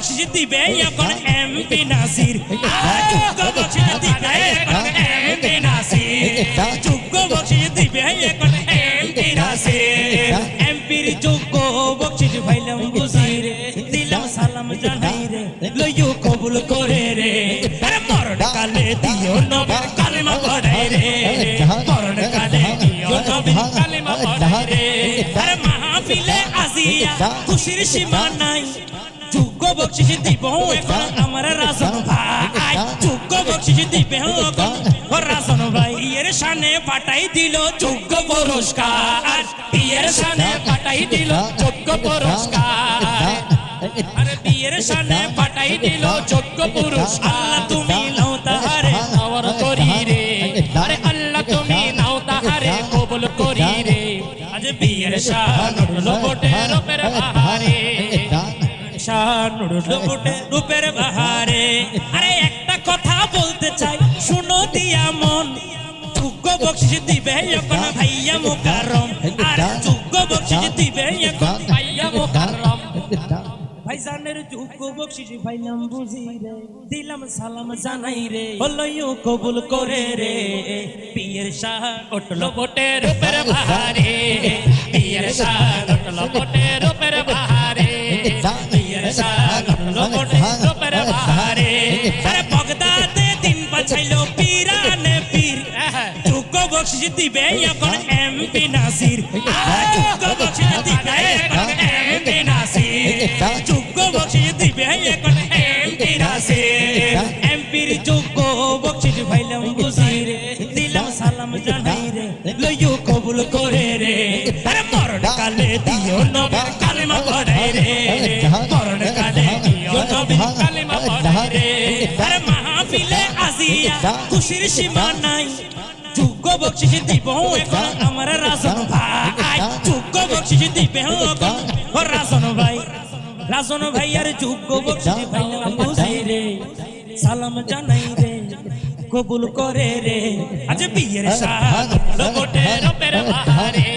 বকশিশ দিবে এখন এমপি নাসির যোগ্য বকশিশ দিবে এখন এমপি নাসির যোগ্য বকশিশ দিবে এখন এমপি নাসির এমপির যোগ্য বকশিশ পাইলাম বুঝিরে দিলাম সালাম জানাই রে লইও কবুল করে রে আরে মরণ কালে দিও নবীর কালেমা পড়াই রে মরণ কালে দিও নবীর কালেমা পড়াই রে আরে মাহফিলে আজিয়া খুশির সীমা নাই যোগ্য বকশিশ দিব এখন আমার রাজন ভাই যোগ্য বকশিশ দিবে এখন রাজন ভাই এর শানে পাঠাই দিল যোগ্য পুরস্কার এর শানে পাঠাই দিল যোগ্য পুরস্কার আরে বিয়ের শানে পাঠাই দিল যোগ্য পুরস্কার আল্লাহ তুমি নাও তাহারে নওয়ার করি রে আরে আল্লাহ তুমি নাও তাহারে কবুল করি রে আজ বিয়ের শান উঠলো বটে রূপের বাহারে শান উঠলো বটে রূপের বাহারে আরে একটা কথা বলতে চাই শুনো দিয়া মন যোগ্য বকশিশ দিবে এখন ভাইয়া মুকাররম আর যোগ্য বকশিশ দিবে এখন ভাইয়া মুকাররম ভাইজানের যোগ্য বকশিশ পাইলাম বুঝি রে দিলাম সালাম জানাই রে হলইও কবুল করে রে পীর শাহ উঠলো বটে রূপের বাহারে পীর শাহ উঠলো বটে রূপের বাহারে পীর শাহ উঠলো বটে রূপের বাহারে আরে বগদাদে দিন বাঁচাইলো পীরানে পীর যোগ্য বকশিশ দিবে এখন এমপি নাসির যোগ্য বকশিশ দিবে এখন এমপি নাসির যোগ্য বকশিশ দিবে এখন এমপি নাসির এমপির যোগ্য বকশিশ পাইলাম বুঝি রে দিলাম সালাম জানাই রে লইও কবুল করে রে আরে মরণ কালে দিও নবীর কালেমা পড়াই রে মরণ কালে দিও নবীর কালেমা পড়াই রে আরে মাহফিলে আজিয়া খুশির সীমা নাই যোগ্য বকশিশ দিব এখন আমার রাজন ভাই যোগ্য বকশিশ দিবে এখন রাজন ভাই রাজন ভাই আর যোগ্য বকশিশ পাইলাম বুঝি রে সালাম জানাই রে কবুল করে রে আজ বিয়ের শান উঠলো বটে রূপের বাহারে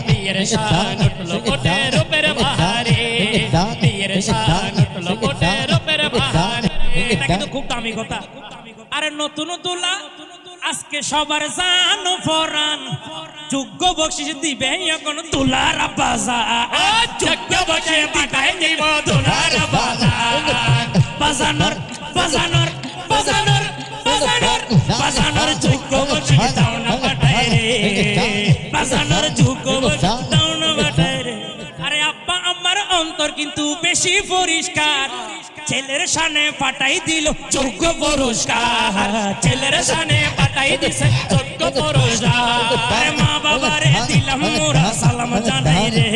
বিয়ের শান উঠলো বটে রূপের বাহারে বিয়ের শান উঠলো বটে রূপের বাহারে এটা কিন্তু খুব দামি কথা আরে নতুন তুলা আজকে সবার জান ফরান যোগ্য বকশিশ দিবে এখন তুলার বাজার যোগ্য বকশিশ পাঠাই দিব তুলার বাজার বাজানোর বাজানোর বাজানোর বাজানোর বাজানোর যোগ্য বকশিশ দাও না পাঠাই রে বাজানোর যোগ্য বকশিশ দাও না পাঠাই রে আরে আব্বা আমার অন্তর কিন্তু বেশি পরিষ্কার ছেলের শানে পাঠাই দিল যোগ্য পুরস্কার ছেলের শানে পাঠাই দিছে যোগ্য পুরস্কার আরে মা বাবারে দিলাম মোরা সালাম জানাই রে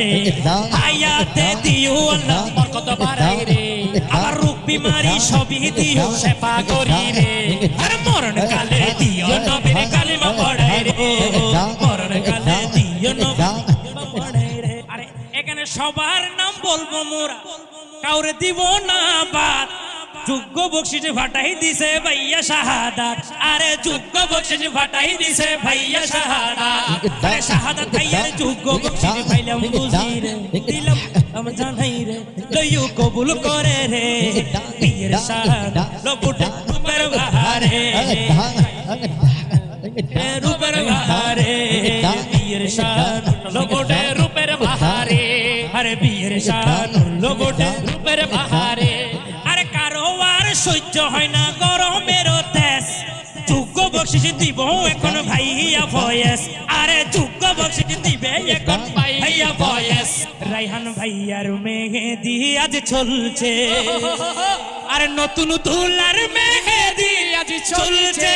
হায়াতে দিও আল্লাহ বরকত বাড়াই রে আমার রোগ বিমারি সবই দিও সেবা করি রে আরে মরণ কালে দিও নবীর কালেমা পড়াই রে মরণ কালে দিও নবীর কালেমা পড়াই রে আরে এখানে সবার নাম বলবো মোরা কাউরে দিব না বাদ যোগ্য বকশিশ ফাটাই দিছে ভাইয়া শাহাদাত আরে যোগ্য বকশিশ ফাটাই দিছে ভাইয়া শাহাদাত আরে শাহাদাত ভাইয়ার যোগ্য বকশিশ পাইলাম বুঝি রে দিলাম আম জানাই রে লইও কবুল করে রে পীর শাহাদ লবুটে রূপের বাহারে রূপের বাহারে পীর শাহাদ লবুটে রূপের বাহারে আরে পীর শাহাদ লবুটে রূপের বাহারে আরে কারো আর সহ্য হয় না গরমের তেজ যোগ্য বকশিশ দিব এখন ভাইয়া ভয়েস আরে যোগ্য বকশিশ দিবে এখন ভাইয়া ভয়েস রাইহান ভাইয়ার মেহেদি আজ চলছে আরে নতুন দুলার মেহেদি আজ চলছে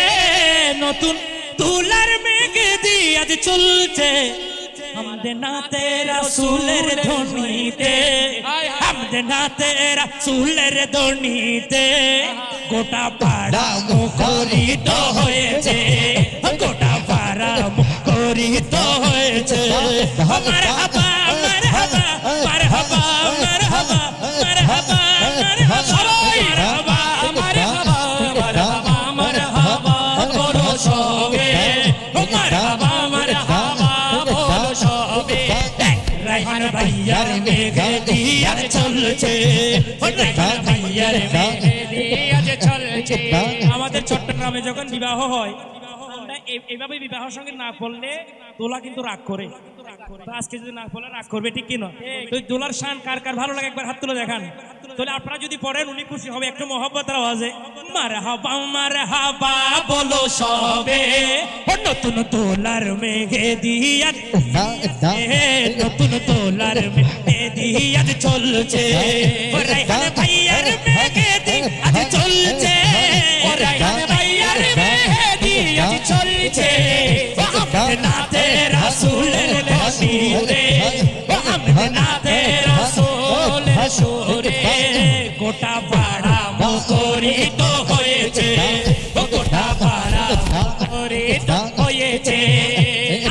নতুন দুলার মেহেদি আজ চলছে हमदे नाते रसूलेर ध्वनिते हमदे नाते रसूलेर ध्वनिते गोटा पाड़ा मुखरित হয়েছে গোটা পাড়া মুখরিত হয়েছে মারহাবা মারহাবা মারহাবা মারহাবা মারহাবা মারহাবা মারহাবা মারহাবা মারহাবা মারহাবা বড় সবে মারহাবা মারহাবা রায়হান ভাইয়ার মেহেদি আজ চলছে রায়হান ভাইয়ার মেহেদি আজ চলছে আমাদের চট্টগ্রামে যখন বিবাহ হয় আমরা এইভাবে বিবাহ সঙ্গে না করলে দোলা কিন্তু রাগ করে তো আজকে যদি না বলে রাগ করবে ঠিক কি না তো দোলার শান কার কার ভালো লাগে একবার হাত তুলে দেখান তাহলে আপনারা যদি পড়েন উনি খুশি হবে একটু মহব্বতের আওয়াজে মারহাবা বলো সবে নতুন দোলার মেহেদি আজ নতুন দোলার মেহেদি আজ চলছে রায়হান ভাইয়ার মেহেদি আজ চলছে রায়হান ভাইয়ার মেহেদি আজ চলছে নাতে রাসূলের সুরে নাতে রাসূলের সুরে গোটা পাড়া মুখরিত হয়েছে গোটা পাড়া মুখরিত হয়েছে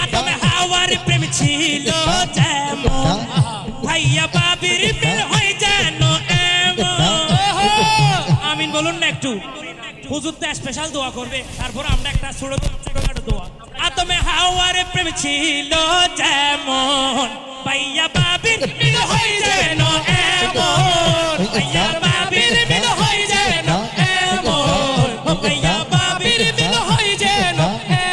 আদম হাওয়ার প্রেম ছিল যেমন ভাইয়া বাবির মিল হয় যেন এমন আমিন বলুন না একটু হুজুর তো স্পেশাল দোয়া করবে তারপর আমরা একটা ছোটখাটো দোয়া আদমে হাওয়ার প্রেম ছিল যেমন ভাইয়া বাবির মিল হয় যেন এমন ভাইয়া বাবির মিল হয় যেন এমন ভাইয়া বাবির মিল হয় যেন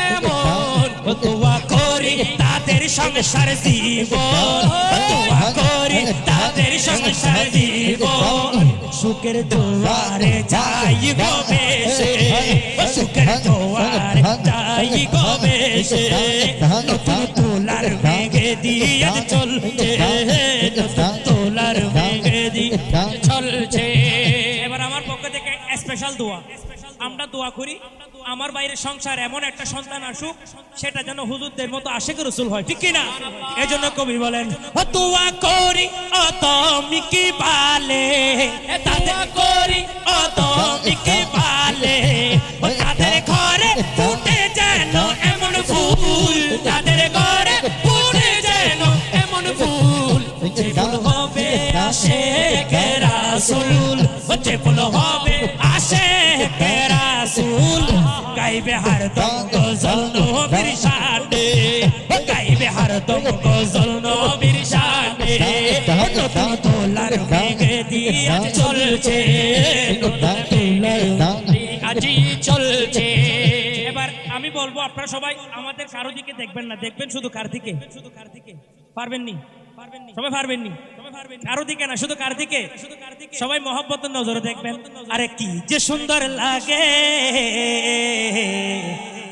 এমন দোয়া করি তাদের সংসার জীবন দোয়া করি তাদের সংসার জীবন সুখের দুয়ারে যাই গো বেশে সুখের দুয়ারে যাই গো বেশে নতুন তোলার মেহেদি আজ চলছে নতুন তোলার মেহেদি চলছে এবার আমার পক্ষ থেকে স্পেশাল দোয়া আমরা দোয়া করি আমার বাইরের সংসার এমন একটা সন্তান আসুক সেটা যেন হুজুরদের মতো আশিক রাসূল হয় ঠিক কি না এজন্য কবি বলেন দোয়া করি ও তুমি কি বালে দোয়া করি ও তুমি কি বালে তাদের ঘরে ফুটে যেন এমন ফুল তাদের ঘরে ফুটে যেন এমন ফুল যে ফুল হবে আশিক রাসূল যে ফুল হবে আশিক রাসূল গাইবে হরদম গজল নবীর শানে গাইবে হরদম গজল নবীর শানে নতুন তোলার মেহেদি আজ চলছে নতুন তোলার আজ চলছে এবার আমি বলবো আপনারা সবাই আমাদের কারো দিকে দেখবেন না দেখবেন শুধু কার দিকে পারবেন নি সবাই পারবেন নি কারো দিকে না শুধু কার দিকে সবাই মহব্বতের নজরে দেখবেন আরে কি যে সুন্দর লাগে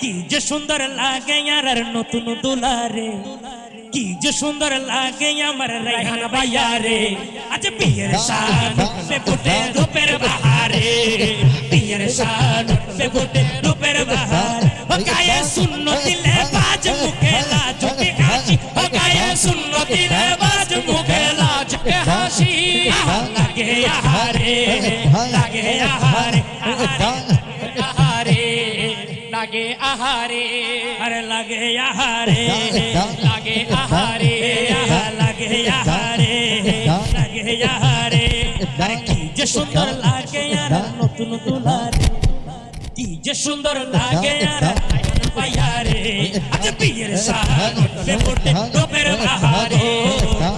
কি যে সুন্দর লাগে আর নতুন দুলারে কি যে সুন্দর লাগে আমার রায়হান ভাইয়া রে আজ বিয়ের শান পে ফুটে রূপের বাহারে বিয়ের শান পে ফুটে রূপের বাহার গায়ে সুন্নতি লেবাজ মুখে লাজ কে হাসি গায়ে সুন্নতি লেবাজ মুখে লাজ কে হাসি লাগে আহারে লাগে আহারে আহারে লাগে আহারে আরে লাগে আহারে লাগে আহারে লাগে আহারে লাগে আহারে আরে কি যে সুন্দর লাগে আর নতুন দুলারে কি যে সুন্দর লাগে আর ভাইয়া রে আজ বিয়ের শান পে ফুটে রূপের বাহারে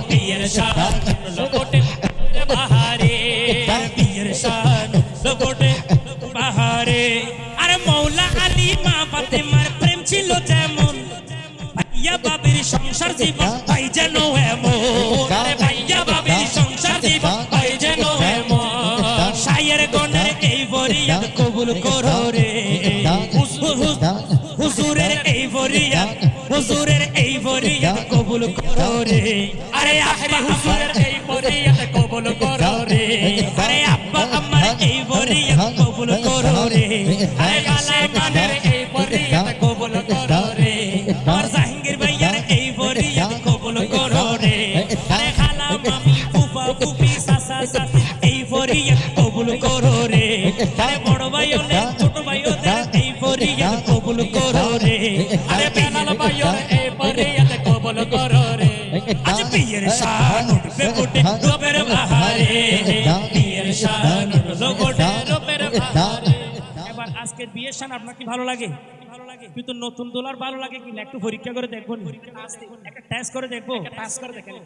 বিয়ের শান ফুটে বাহারে বিয়ের শান ফুটে বাহারে আরে মৌলা আলী মা ফাতেমার প্রেম ছিল যেমন ভাইয়া বাবির সংসার জীবন ভাই যেন এমন আরে ভাইয়া বাবির সংসার জীবন ভাই যেন এমন শায়ের গণের এই ফরিয়াদ কবুল করো রে হুজুরের এই ফরিয়াদ কবুল করো রে আরে আখরি হুজুরের এই ফরিয়াদ কবুল করো রে আরে আব্বা আমার এই ফরিয়াদ কবুল করো রে আরে গালে গানের এই ফরিয়াদ কবুল করো রে আর জাহাঙ্গীর ভাইয়ার এই ফরিয়াদ কবুল করো রে আরে খালা মামি ফুফা ফুফি সাসা সাসি এই ফরিয়াদ কবুল করো রে আরে বড় ভাই হলে ছোট ভাই হলে এই ফরিয়াদ কবুল করো রে আরে বেলাল ভাইয়ার এই ফরিয়াদ কবুল করো রে আজ বিয়ের শান উঠবে ফুটে রূপের বাহারে বিয়ের শান উঠবে ফুটে রূপের বাহারে এবার আজকের বিয়ের শান আপনার কি ভালো লাগে কিন্তু নতুন দোলার ভালো লাগে কিনা একটু পরীক্ষা করে দেখবো, একটা টেস্ট করে দেখবো।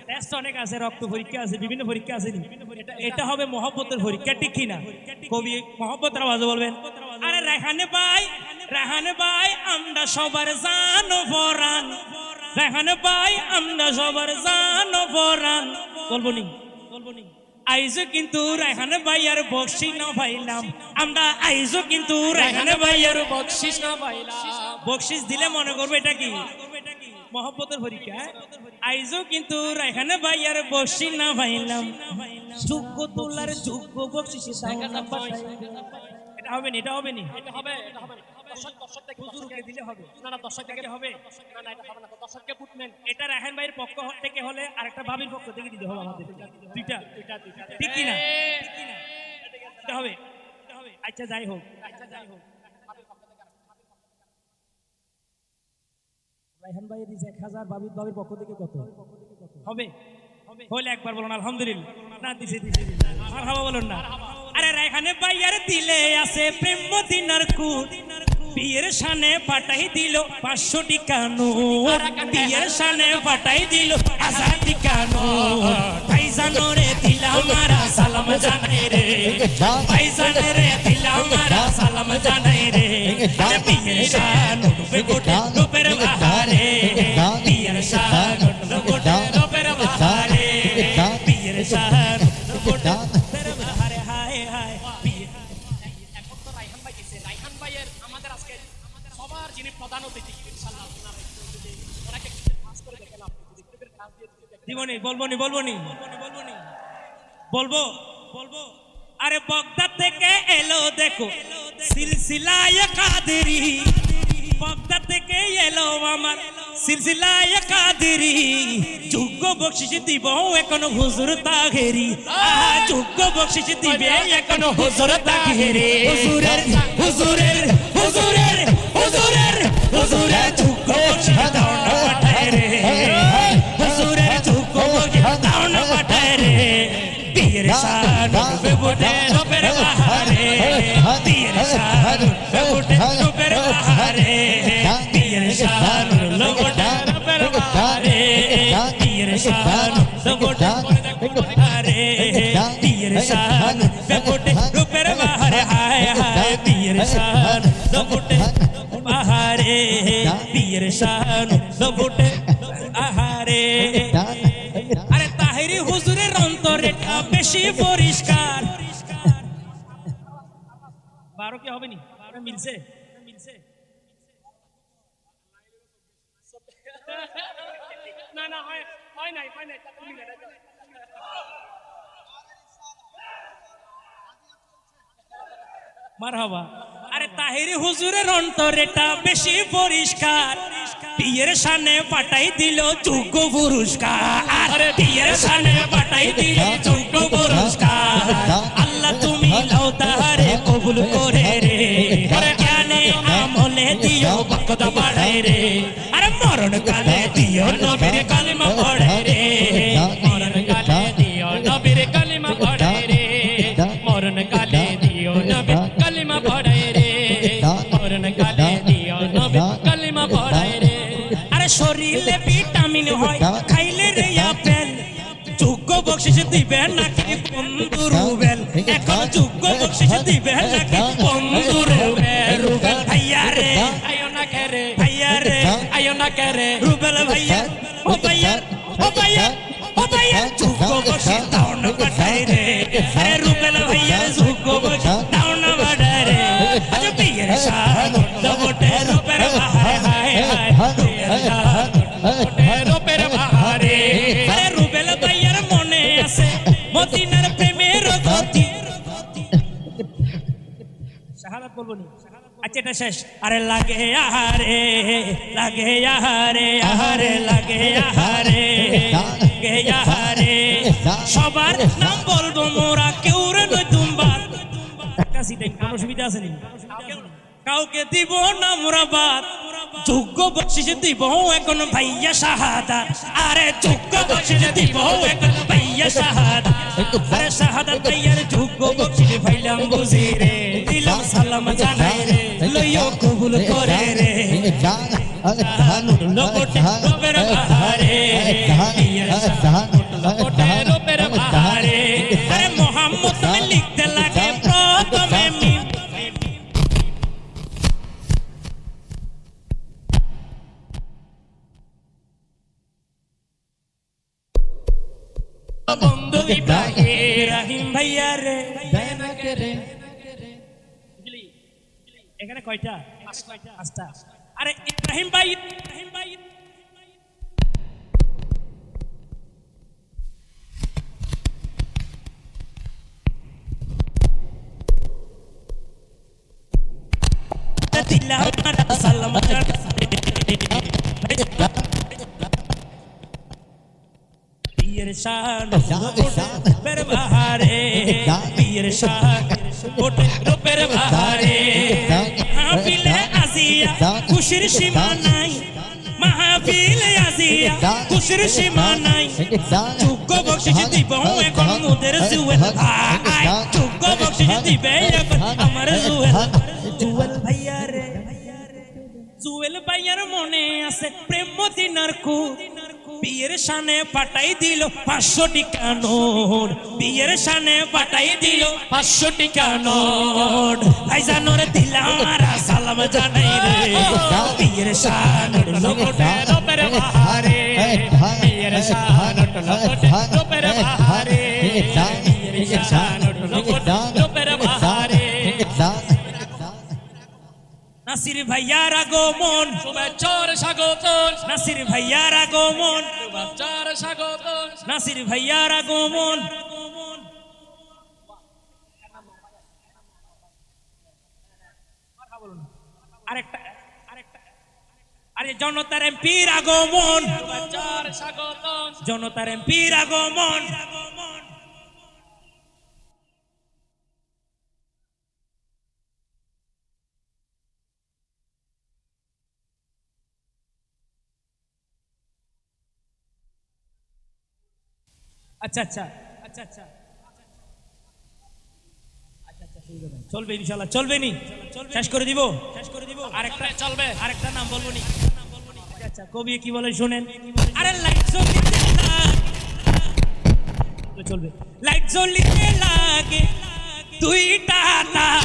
টেস্ট অনেক আছে, রক্ত পরীক্ষা আছে, বিভিন্ন পরীক্ষা আছে। এটা হবে মহব্বতের পরীক্ষা, ঠিক কিনা? কবি মহব্বতের আওয়াজে বলবেন, আরে রায়হানে ভাই আমরা সবার জানো পরাণ, রায়হানে ভাই আমরা সবার জানো পরাণ। বলবো নি আইজো কিন্তু রায়হানে ভাইয়ার বকশিস না পাইলাম আমরা, আইজো কিন্তু রায়হানে ভাইয়ার বকশিস না পাইলাম। বকশিস দিলে মনে করবে এটা কি মহব্বতের পরীক্ষা। আইজো কিন্তু রায়হানে ভাইয়ার বকশিস না পাইলাম, যোগ্য তোলার যোগ্য বকশিস এটা হবে না, এটা হবে না, এটা হবে হুজুরকে দিলে হবে না, না দর্শক থেকে হবে না, না এটা হবে না, দর্শককে ফুটমেন। এটা রায়হান ভাইয়ের পক্ষ থেকে হলে আরেকটা ভাবির পক্ষ থেকে দিতে হবে আমাদের, দুইটা, ঠিক কি না? এটা হবে। আচ্ছা যাই হোক, রায়হান ভাইয়ের 1000, ভাবির পক্ষ থেকে কত হবে? হলে একবার বলুন আলহামদুলিল্লাহ। না দিছে মারহাবা বলুন না। আরে রায়হানে ভাইয়ার দিলে আছে প্রেম মদিনার কুট, বিয়ের শানে পাঠাই দিল 500 টাকা নোট, বিয়ের শানে পাঠাই দিল 1000 টাকা নোট। ভাইজানরে দিলাম মারা সালাম জানাই রে, ভাইজানরে দিলাম মারা সালাম জানাই রে। বিয়ের শান উঠবে গোটে রূপের বাহারে, বিয়ের শান উঠবে গোটে রূপের বাহারে, বিয়ের শান উঠবে গোটে রূপের বাহারে। হায় হায় এখন তো রায়হান ভাই গেছে, রায়হান ভাইয়ের আমাদের আজকে সবার যিনি প্রধান অতিথি ইনশাআল্লাহ ওনাকে পাস করে দেখেন। আপনি দিবনি বলবো। আরে বগদাদ থেকে এলো দেখো সিলসিলায়ে কাদেরি, বগদাদ থেকে এলো আমার সিলসিলায়ে কাদেরি, যোগ্য বকশিশ দিব এখন হুজুর তাহেরি, যোগ্য বকশিশ দিবে এখন হুজুর তাহেরি। হুজুরের যোগ্য বকশিশ দাও না পাঠায় রে, হুজুরের যোগ্য বকশিশ দাও না পাঠায় রে। বিয়ের শান উঠবে গোটে রূপের বাহারে, বিয়ের শান উঠবে গোটে রূপের বাহারে, বিয়ের শান উঠবে গোটে রূপের বাহারে, বিয়ের শান উঠবে গোটে বাহারে, বিয়ের শান উঠবে গোটে রূপের বাহারে। হায় হায় বিয়ের শান উঠবে গোটে বাহারে, বিয়ের শান উঠবে গোটে আহারে। আরে তাহেরি হুজুরের অন্তরেটা বেশি পরিষ্কার। 12 কি হবে নি? মিলছে না না হয় নাই মারহাবা। আরে তাহেরি হুজুরের অন্তরেটা বেশি পরিষ্কার, বিয়ের শানে পাঠাই দিল যোগ্য পুরস্কার, আরে বিয়ের শানে পাঠাই দিল যোগ্য পুরস্কার। আল্লাহ তুমি লাও তাহারে কবুল করে রে, আরে জ্ঞানে আমলে দিও বরকত বাড়ায় রে, আরে মরণ কালে দিও নবীর কালিমা পড়ে রে, মরণ কালে দিও নবীর কালিমা পড়ে রে, মরণ কালে দিও নবীর কালিমা পড়ে রে, মরণ কালে দিও নবীর কালিমা পড়ে রে। আরে শরীরে ভিটামিন হয় খাইলে রে আপেল, যোগ্য বকশিশ দিবে নাকি বন্ধু রুবেল, এখন যোগ্য বকশিশ দিবে নাকি বন্ধু রুবেল। ভাইয়া রে আয়ো না করে, ভাইয়া রে আয়ো না করে, রুবেল ভাইয়া ও ভাইয়া যোগ্য বকশিশ দাও না পাঠাই রে, আরে রুবেল ভাইয়া যোগ্য বকশিশ দাও না পাঠাই রে। আজ বিয়ের শান উঠবে গোটে রূপের বাহারে, হায় হায় বিয়ের শান উঠবে গোটে রূপের বাহারে। আরে রুবেল ভাইয়ার মনে আছে মদিনার প্রেমের গতি। শাহাদাত বলবো নি? আচ্ছা এটা শেষ। আরে লাগে আহারে লাগে আহারে আহারে লাগে আহারে গে আহারে, সবার নাম বলবো মোরা কেউ রে নয় তুমবার, কোনো অসুবিধা আছে নি? কাউকে দিব না মোরা বাদ, যোগ্য বকশিশ দিব এখন ভাইয়া শাহাদাত, আরে যোগ্য বকশিশ দিব এখন ভাইয়া শাহাদাত, আরে শাহাদাত ভাইয়ার যোগ্য বকশিশ ভাইলাম বুঝি রে, দিলাম সালাম জানাই রে, লইও কবুল করে রে, শান উঠলো কোটে রূপের বাহারে পিয়ের শান উঠলো কোটে রূপের বাহারে আরে মোহাম্মদ তুমি লিখতে লাগে প্রথমে মিম বন্ধু ইব্রাহিম ভাইয়া রে এখানে কয়টা পাঁচটা আরে ইব্রাহিম ভাই দিলা সালাম পিয়ের শান রূপের বাহারে পিয়ের শান রূপের বাহারে মাহফিলে আজিয়া খুশির সীমা নাই মাহফিলে আজিয়া খুশির সীমা নাই যোগ্য বকশিশ দিব এখন মোদের জুয়েল ভাই যোগ্য বকশিশ দিবে এখন আমার জুয়েল ভাইয়া রে জুয়েল ভাইয়ার মনে আছে প্রেম মদিনার কূপ বিয়ের শানে পাঠাই দিল 500 টাকা নোট বিয়ের শানে পাঠাই দিল 500 টাকা নোট ভাইজানোর দিলাম সালাম জানাই রে বিয়ের শান লোকটে রূপের বাহারে বিয়ের শান লোকটে রূপের বাহারে বিয়ের শান লোকটে রূপের বাহারে নাসির ভাইয়ার আগমন শুভেচ্ছার স্বাগতম নাসির ভাইয়ার আগমন শুভেচ্ছার স্বাগতম নাসির ভাইয়ার আগমন আরেকটা আরে জনতার এমপির আগমন শুভেচ্ছার স্বাগতম জনতার এমপির আগমন আচ্ছা আচ্ছা আচ্ছা আচ্ছা চলবে ইনশাআল্লাহ চলবে নি শেষ করে দিব আরেকটা চলবে আরেকটা নাম বলবো নি আচ্ছা কবি কি বলে শুনেন আরে লাইট জ্বলতে চলবে লাইট জ্বলতে লাগে দুইটা তার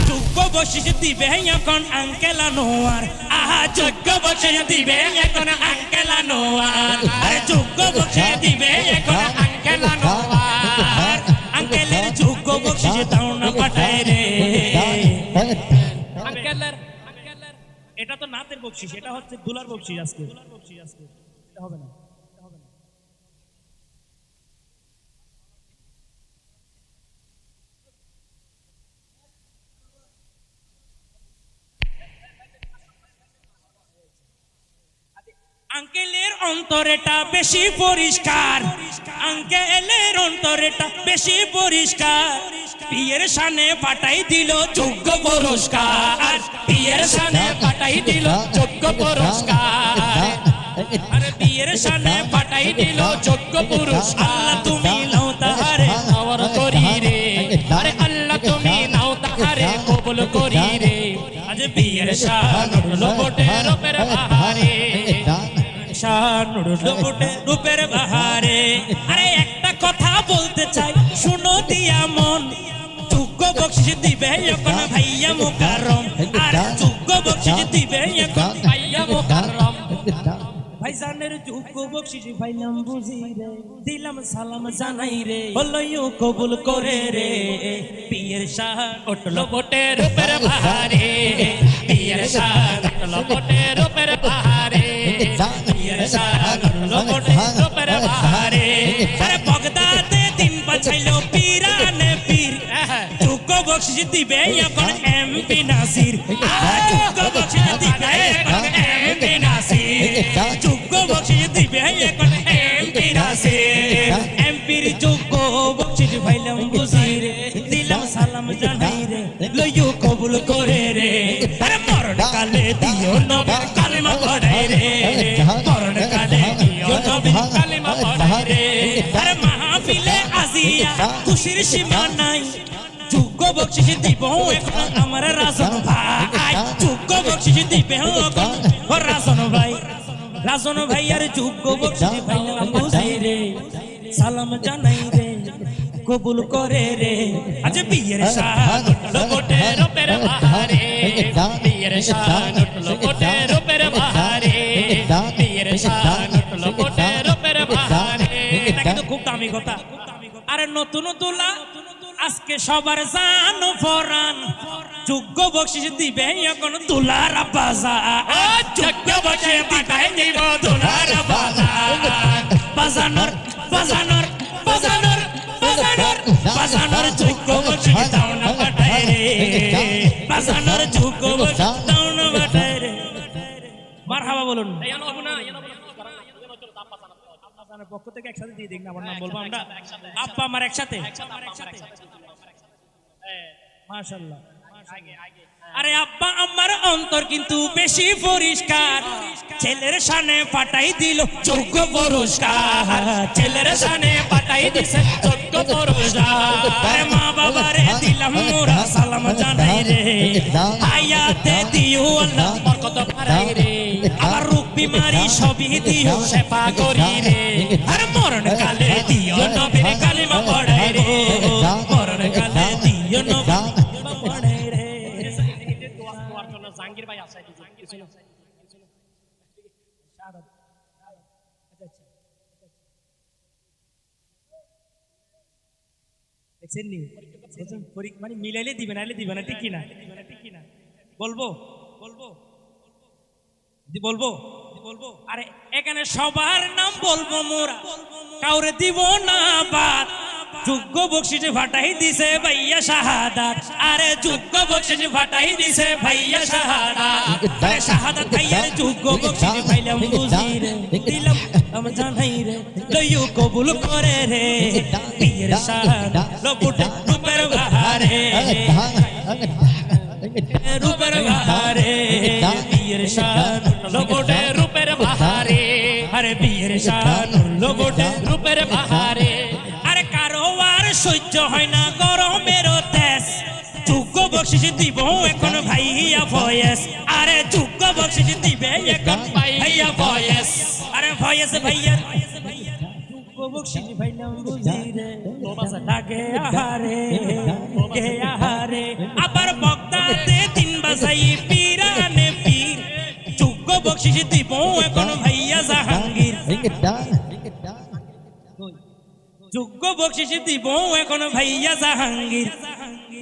যোগ্য বকশিশ দিবে এখন আঙ্কেল আনোয়ার আহা যোগ্য বকশিশ দিবে এখন আঙ্কেল আনোয়ার আরে যোগ্য বকশিশ দিবে এখন আঙ্কেল আনোয়ার আঙ্কেলের যোগ্য বকশিশ দাও না পাঠায় রে আঙ্কেলের এটা তো নাতের বকশিশ এটা হচ্ছে দুলার বকশিশ আজকে এটা হবে না আঙ্কেলের অন্তরেটা বেশি পরিষ্কার আঙ্কেলের অন্তরেটা বেশি পরিষ্কার পিয়ের শানে পাঠাই দিল যোগ্য পুরস্কার পিয়ের শানে পাঠাই দিল যোগ্য পুরস্কার আরে পিয়ের শানে পাঠাই দিল যোগ্য পুরস্কার আল্লাহ তুমি নাও তাহারে নওয়ার করি রে আরে আল্লাহ তুমি নাও তাহারে কবুল করি রে আজ পিয়ের শান লোকটে রূপের বাহারে রূপের বাহারে আরে একটা কথা বলতে চাই শুনো দিয়া মন যোগ্য বকশিশ দিবে এখন ভাইয়া মুকাররম আর যোগ্য বকশিশ দিবে এখন ভাইয়া মুকাররম ভাইজানের যোগ্য বকশিশ পাইলাম বুঝি রে দিলাম সালাম জানাই রে বলইও কবুল করে রে পিয়ের শান উঠলো কোটে রূপের বাহারে পিয়ের শান উঠলো কোটে রূপের বাহারে পিয়ের শান উঠলো কোটে রূপের বাহারে আরে বগদাদে দিন বাঁচাইলো পীরানে পীর যোগ্য বকশিশ দিবে এখন এমপি নাসির যোগ্য বকশিশ দিবে এখন এমপি নাসির যোগ্য বকশিশ দিবে এখন এমপি নাসির এমপির যোগ্য বকশিশ পাইলাম বুঝি রে দিলাম সালাম জানাই রে লইও কবুল করে রে আরে মরণ কালে দিও নবী কালিমা পড়াই রে মরণ কালে দিও নবী কালিমা পড়াই রে আরে মাহফিলে আজিয়া খুশির সীমা নাই যোগ্য বকশিশ দিব এখন আমার রাজন ভাই যোগ্য বকশিস দিবে ও রাজন ভাই আর যোগ্য বকশিস পাইলাম বুঝি রে সালাম জানাই রে কবুল করে রে আজ বিয়ের শান উঠলো গোটে রূপের বাহারে বিয়ের শান উঠলো গোটে রূপের বাহারে বিয়ের শান উঠলো গোটে রূপের বাহারে এটা কিন্তু খুব দামি কথা আরে নতুন তুলা আজকে সবার জানো ফরান যোগ্য বকশিস দিবে এখন তুলার বাজার যোগ্য বকশিস পাঠাই দিব তুলার বাজার বাজানোর বাজানোর বাজানোর বাজানোর বাজানোর যোগ্য বকশিস দাও না পাঠাই রে বাজানোর যোগ্য বকশিস দাও না পাঠাই রে মারহাবা বলুন আপনার পক্ষ থেকে একসাথে দিয়ে দিন আমার নাম বলবো আমরা আব্বা আমার একসাথে মাশাআল্লাহ আরে আব্বা আমার অন্তর কিন্তু বেশি পরিষ্কার ছেলের সামনে পাঠাই দিল যোগ্য পুরস্কার ছেলের সামনে পাঠাই দিছে যোগ্য পুরস্কার আরে মা বাবারে দিলাম মোরা সালাম জানাই রে আয়াতে দিও আল্লাহ বরকত বাড়াই রে আমার রোগ বিমারি সবই দিও সেবা করি রে আরে মরণ কালে দিও নবীর কালিমা পড়াই রে মরণ কালে দিও নবীর পড়াই রে দোয়ার জন্য জাহাঙ্গীর ভাই আসাই দিয়েছে দেখছেন নি মানে মিলাইলে দিবেন আইলে দিবেন না ঠিক কি না বলবো বলবো বলবো বলবো আরে এখানে সবার নাম বলবো মোরা কাউরে দিব না বাদ যোগ্য বকশিস ফাটাই দিছে ভাইয়া শাহাদাত আরে যোগ্য বকশিস ফাটাই দিছে ভাইয়া শাহাদাত আরে শাহাদাত ভাইয়ার যোগ্য বকশিস পাইলাম বুঝি রে দিলাম আম জানাই রে লইও কবুল করে রে বিয়ের শাহাদাত লবুটে রূপের বাহারে রূপের বাহারে বিয়ের শান লবুটে রূপের বাহারে আরে বিয়ের শান লবুটে রূপের বাহারে আরে কারো আর সহ্য হয় না গরমের তেজ যোগ্য বকশিস দিব এখন ভাইয়া ভয়েস আরে যোগ্য বকশিস দিবে এখন ভাইয়া ভয়েস আরে ভয়েস ভাইয়া যোগ্য বকশিস ভাইলাম বুঝি রে লাগে আহারে কে আহারে আবার বক্তাতে দিন বাজাই পীরানে পীর যোগ্য বকশিস দিব এখন ভাইয়া জাহাঙ্গীর যোগ্য বকশিস দিব এখন ভাইয়া জাহাঙ্গীর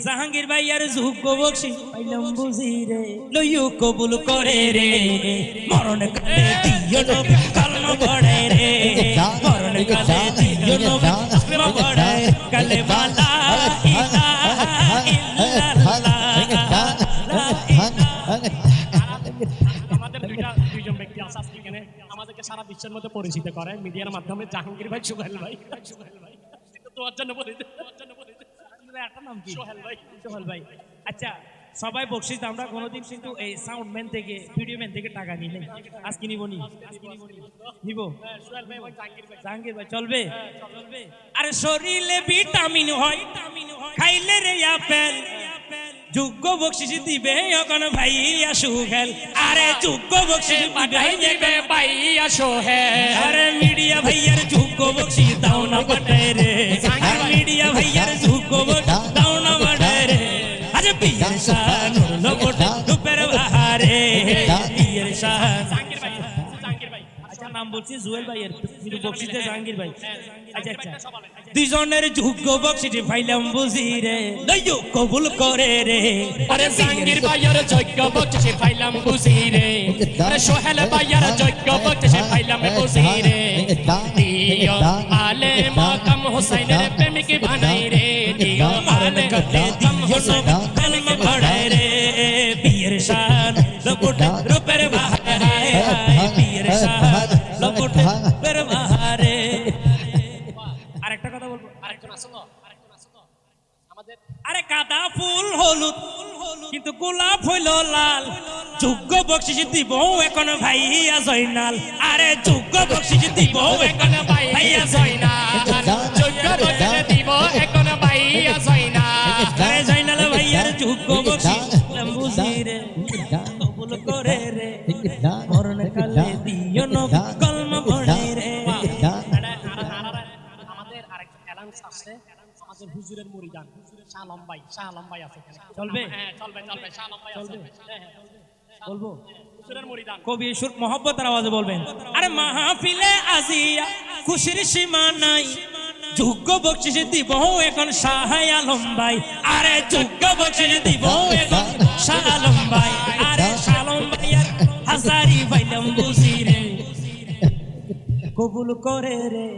জাহাঙ্গীর ভাইয়ার যোগ্য বকশিস পাইলাম বুঝি রে লইও কবুল করে রে মরণ কালে দিও নবী কালেমা পড়ে রে মরণ কালে দিও নবী কালেমা পড়ে কালেমা লা ইলাহা ইল্লাল্লাহ আমাদের দুইজন ব্যক্তি আছে আজকে এখানে আমাদেরকে সারা বিশ্বের মধ্যে পরিচিত করে মিডিয়ার মাধ্যমে জাহাঙ্গীর ভাই সোহেল ভাই তোমার জন্য একটা নাম কি সোহেল ভাই আচ্ছা সবাই বকশিস আমরা কোনোদিন কিন্তু এই সাউন্ড ম্যান থেকে ভিডিও ম্যান থেকে টাকা নিই নাই আজকে নিব নিব জাহাঙ্গীর ভাই চলবে আরে শরীরে ভিটামিন হয় খাইলে রে আপেল যোগ্য বকশিস দিবে এখন ভাইয়া সোহেল আরে যোগ্য বকশিস পাঠাই দিবে ভাইয়া সোহেল আরে মিডিয়া ভাইয়ার যোগ্য বকশিস দাও না পাঠাই রে মিডিয়া ভাইয়ার যোগ্য বকশিস দাও না পাঠাই রে আজ বিয়ের শান লবট রূপের বাহারে বিয়ের শান নাম বলছি জুয়েল ভাইয়ের কিন্তু বকশিসে জাহাঙ্গীর ভাই আচ্ছা আচ্ছা দুইজনের যোগ্য বকশিস পাইলাম বুঝি রে লইও কবুল করে রে আরে জাহাঙ্গীর ভাইয়ের যোগ্য বকশিস পাইলাম বুঝি রে আরে সোহেল ভাইয়ের যোগ্য বকশিস পাইলাম বুঝি রে দিও আলে মাকাম হোসেনের প্রেমিক বানাই রে দিও আলে মাকাম হোসেন কালেমা পড়াই রে বিয়ের শান লবুটে রূপের বাহারে বিয়ের শান লবুটে রূপের বাহারে আরেকটা কথা বলবো আরেকজন আসো তো আমাদের আরে কাদা ফুল হলুদ কিন্তু গোলাপ হইল লাল যোগ্য বকশিস দিব এখন ভাইয়া জয়নাল আরে যোগ্য বকশিস দিব এখন ভাইয়া জয়নাল যোগ্য বকশিস দিব এখন ভাইয়া জয়নাল আরে জয়নাল ভাইয়ার যোগ্য বকশিস বুঝি রে কবুল অ্যাডামস আছে আমাদের হুজুরের মুরিদান শাহ আলম ভাই আছে এখানে চলবে? হ্যাঁ চলবে শাহ আলম ভাই আছে হ্যাঁ বলবো হুজুরের মুরিদান কবি সুর মহব্বতের আওয়াজে বলবেন। আরে মাহফিলে আজিয়া খুশির সীমা নাই, যোগ্য বকশিস দিব এখন শাহ আলম ভাই। আরে যোগ্য বকশিস দিব এখন শাহ আলম ভাই। আরে শাহ আলম ভাইয়ার হাজারি পাইলাম বুঝি রে, কবুল করে রে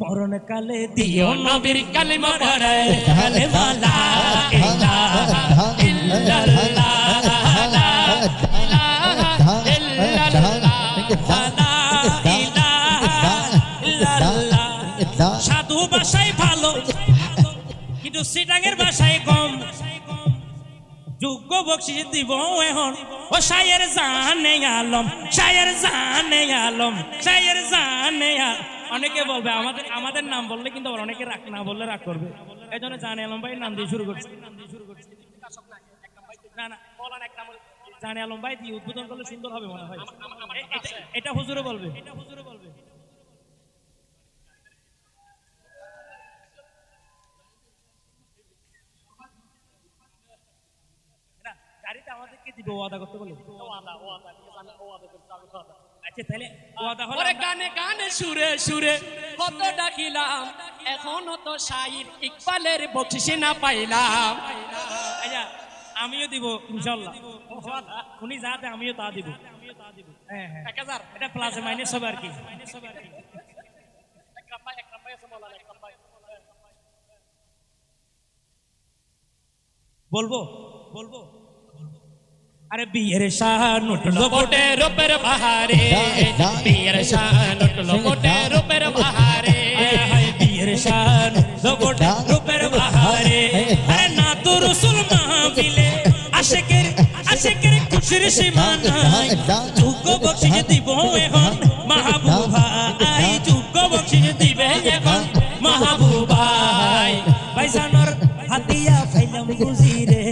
মরণ কালে দিও নবীর কালিমা পড়ায়, কালিমা লা ইলাহা ইল্লাল্লাহ লা ইলাহা ইল্লাল্লাহ লা ইলাহা ইল্লাল্লাহ। সাধু ভাষায় ভালো কিন্তু সিটাঙের ভাষায় কম, যোগ্য বকশিস দিব এখন ও শায়ের জানে আলম, শায়ের জানে আলম, শায়ের জানে আলম। অনেকে বলবে আমাদের নাম বললে কিন্তু আবার অনেকে রাগ না বললে রাগ করবে, এই জন্য জানে আলম ভাই নাম দিয়ে শুরু করছে। না না জানে আলম ভাই দিয়ে উদ্বোধন করলে সুন্দর হবে মনে হয়। এটা হুজুরে বলবে, এটা হুজুরে বলবে। গাড়িতে আমাদেরকে দিবে ওয়াদা করতে বলে, আচ্ছা তাহলে ওয়াদা হলো ওরে গানে গানে সুরে সুরে কত ডাকিলাম, এখনো তো শাইর ইকবালের বকশিস না পাইলাম। আচ্ছা আমিও দিব ইনশাআল্লাহ, উনি যাতে আমিও তা দিব। হ্যাঁ হ্যাঁ 1000 এটা প্লাসে মাইনাস হবে আর কি। বলবো বলবো আরে বিয়ের শান উঠলো বটে রূপের বাহারে, বিয়ের শান উঠলো বটে রূপের বাহারে, বিয়ের শান উঠলো রূপের বাহারে। আরে না তো রাসূল মাহফিলে আশিকের আশিকের খুশির সীমা নাই, যোগ্য বকশিস দিব এখন মাহবুবা আই, যোগ্য বকশিস দিবে এখন মাহবুবা আই। ভাইজানোর হাতিয়া ফাইলাম বুঝি রে,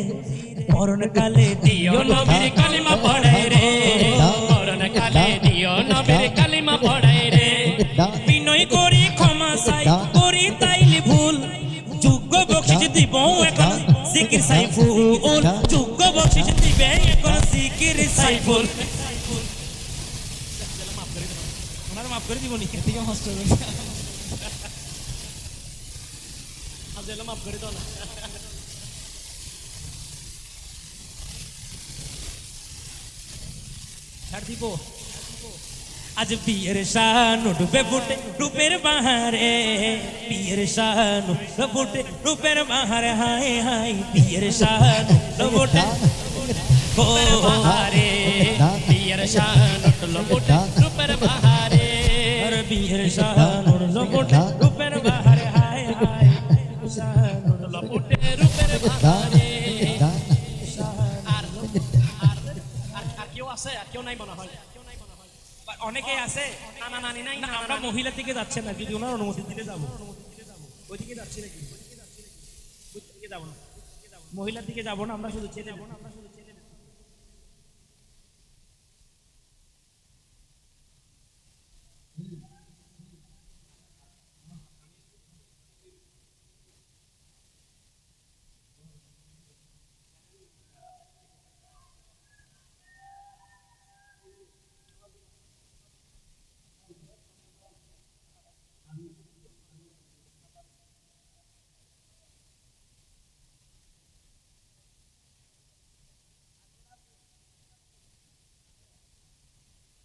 মরণ কালে দিও নবীর কালিমা পড়াই রে, মরণ কালে দিও নবীর কালিমা পড়াই রে। বিনয় করি ক্ষমা চাই করি তাইলে ভুল, যোগ্য বকশিস দিব এখন জিকির সাইফুল, যোগ্য বকশিস দিবে এখন জিকির সাইফুল। ওনার মাফ করে দিব নি থেকে কষ্ট হবে, আজেলা মাফ করে দাও না। ছাড় দিব। আজ বিয়ের শান উঠবে ফুটে রূপের বাহারে, বিয়ের শান উঠবে ফুটে রূপের বাহারে, হাই হাই বিয়ের শান উঠবে ফুটে বাহারে, বিয়ের শান উঠলো বটে রূপের বাহারে, বিয়ের শান উঠলো ফুটে রূপের বাহারে, হাই হাই শান উঠলো বটে রূপের বাহারে। আর কেউ আছে? আর কেউ নাই মনে হয়, অনেকেই আছে। নানা নানি নাই না আমরা মহিলার দিকে যাচ্ছে না, যদি ওনার অনুমতি দিতে যাবো। ওইদিকে যাচ্ছি নাকি? ওইদিকে যাবো না, মহিলার দিকে যাবো না, আমরা শুধু ছেলে।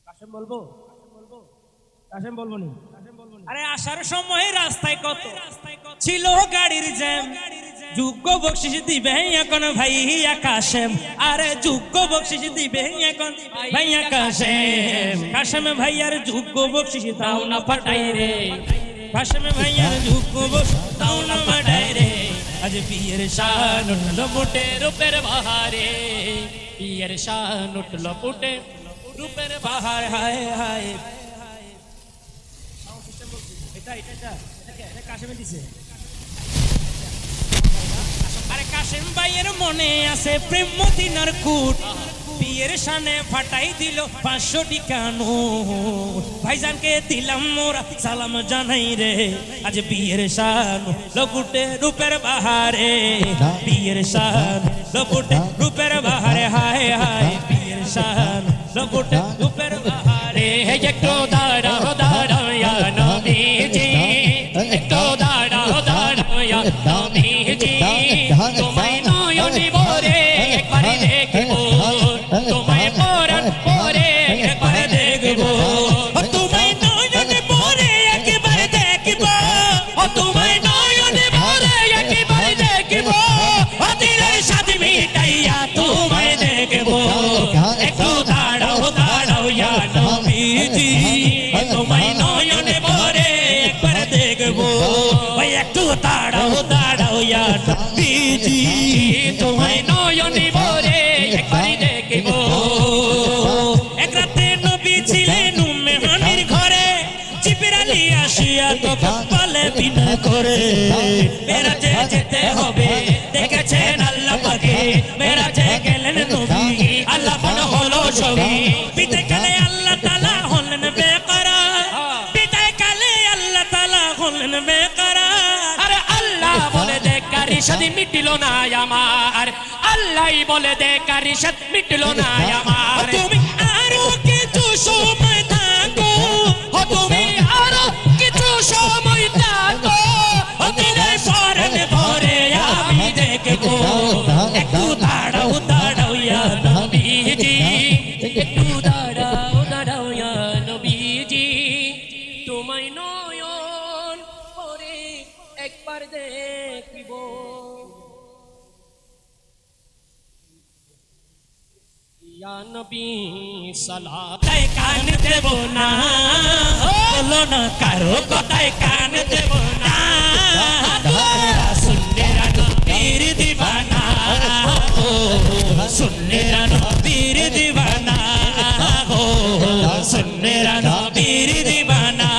কাশেম বলবো, কাশেম বলবো নি? আরে আসার সময় রাস্তায় কত ছিল গাড়ির জ্যাম, যোগ্য বকশিস দিবে এখন ভাইয়া কাশেম। আরে যোগ্য বকশিস দিবে এখন ভাইয়া কাশেম। কাশেম ভাইয়ার যোগ্য বকশিস দাও না ফাটাই রে, কাশেম ভাইয়ার যোগ্য বকশিস দাও না ফাটাই রে। আজ বিয়ের শান উঠলো বটে রূপের বাহারে, বিয়ের শান উঠলো বটে রূপের বাহার, হায় হায়। কাশেমে দিছে। আরে কাশেম ভাইয়ের মনে আছে প্রেম মদিনার কুট, বিয়ের শানে ফাটাই দিল 500 টাকা নোট ভাইজানকে দিলাম মোরা সালাম জানাই রে আজ বিয়ের শান লকুটে রূপের বাহারে বিয়ের শান লকুটে রূপের বাহারে হায় হায় বিয়ের শান লকুটে রূপের বাহারে একটু দাঁড়াও দাঁড়াও ইয়া নবীজি একটু দাঁড়াও দাঁড়াও ইয়া নবীজি তোমায় নয়নে ভরে একবার দেখব তোমায় পরাণ পরে একবার দেখব তোমায় নয়নে ভরে একবার দেখব তোমায় নয়নে ভরে একবার দেখব দিলের সাথে মিটাইয়া তোমায় দেখব একটু দাঁড়াও দাঁড়াও ইয়া নবীজি তোমায় নয়নে ভরে একবার দেখব ওই একটু দাঁড়াও দাঁড়াও ইয়া নবীজি তোমায় নয়নে ভরে একবার দেখব এক রাতে নবী ছিলেন মেহমানের ঘরে জিবরাইল আসিয়া তো বলে বিনা করে মেরাজে যেতে হবে দেখেছেন আল্লাহ পাকে মেরাজে গেলেন নবী আল্লাহ মনে হলো ছবি বিদায় কালে আল্লাহ তাআলা হলেন বেকরার বিদায় কালে আল্লাহ তাআলা হলেন বেকরার আরে আল্লাহ বলে দে কারিশাদ মিটলো না আমার আল্লাহই বলে দে কারিশাদ মিটলো না আমার তুমি আরো কিছু সময় থাকো তুমি আরো কিছু সময় থাকো দিলের পরাণ ভরে আমি দেখবো একটু দাঁড়াও দাঁড়াও ইয়া নবীজি একটু দাঁড়াও দাঁড়াও ইয়া নবীজি তোমায় নয়ন করে একবার দেখিব ইয়া নবী সালাম তাই কান দেব না বলো না কারো কথায় কান দেব না সুন্নেরা নবীর দিবানা সুন্নেরা নবীর দিবানা সুন্নেরা নবীর দিবানা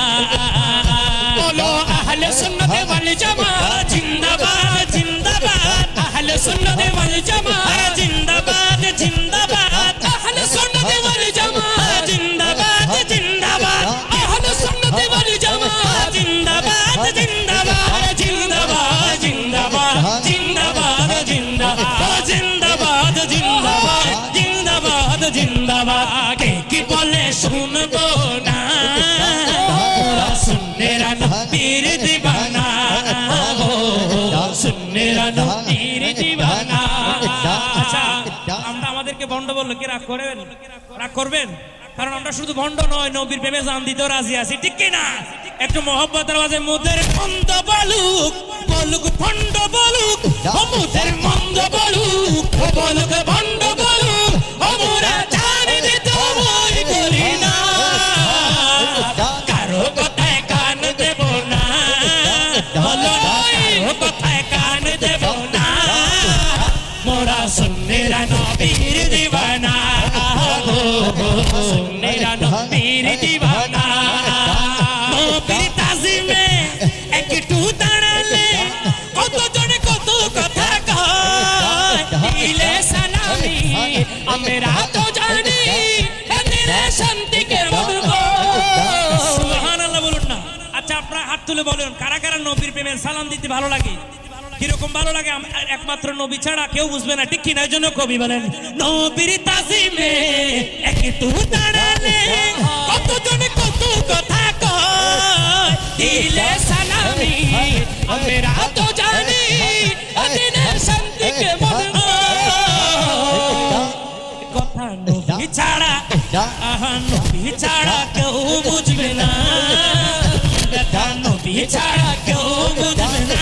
বলো আহলে সুন্নাত ওয়াল জামাত জিন্দাবাদ জিন্দাবাদ আহলে সুন্নাত ওয়াল জামাত জিন্দাবাদ জিন্দাবাদ আহলে সুন্নাত ওয়াল জামাত জিন্দাবাদ জিন্দাবাদ আহলে সুন্নাত ওয়াল জামাত জিন্দাবাদ জিন্দাবাদ জিন্দাবাদ জিন্দাবাদ জিন্দাবাদ জিন্দাবাদ জিন্দাবাদ জিন্দাবাদ জিন্দাবাদ জিন্দাবাদ কে কি বলে শুনবো না সুন্নেরা নবীর দিবানা সুন্নেরা নবীর দিবানা আচ্ছা আমরা আমাদেরকে ভণ্ড বললো কি রাগ করবেন রাগ করবেন কারণ আমরা শুধু ভণ্ড নয় নবীর প্রেমে জান দিতেও রাজি আছি ঠিক কি না একটু মহব্বতের মাঝে মুদের মন্দ বলুক বলুক ভণ্ড বলুক ও মুদের মন্দ বলুক ও বলুক ভণ্ড বলুক ও মোরা জান দিতে ভয় করি না কারো কথায় কান দেব না বলো না কারো কথায় কান দেব না মোরা সুন্নেরা নবীর দিবানা সুন্নেরা নবীর দিবানা নবীর তাজিমে একটু দাঁড়ালে কতজনে কত কথা কয় দিলে সালামি আমরা তো জানি দিলে শান্তি কেমন সুবহানাল্লাহ বলুন না আচ্ছা আপনারা হাত তুলে বলুন কারা কারা নবীর প্রেমে সালাম দিতে ভালো লাগে কিরকম ভালো লাগে একমাত্র নবী ছাড়া কেউ বুঝবে না ঠিক কিনা জন্য কবি বলেন নবীর তাজিমে একটু দাঁড়ালে কতজনে কত কথা কয় দিলে সালামি আমরা তো জানি দিলে শান্তি কেমন কথা নবী ছাড়া আহা নবী ছাড়া কেউ বুঝবে না কথা নবী ছাড়া কেউ বুঝবে না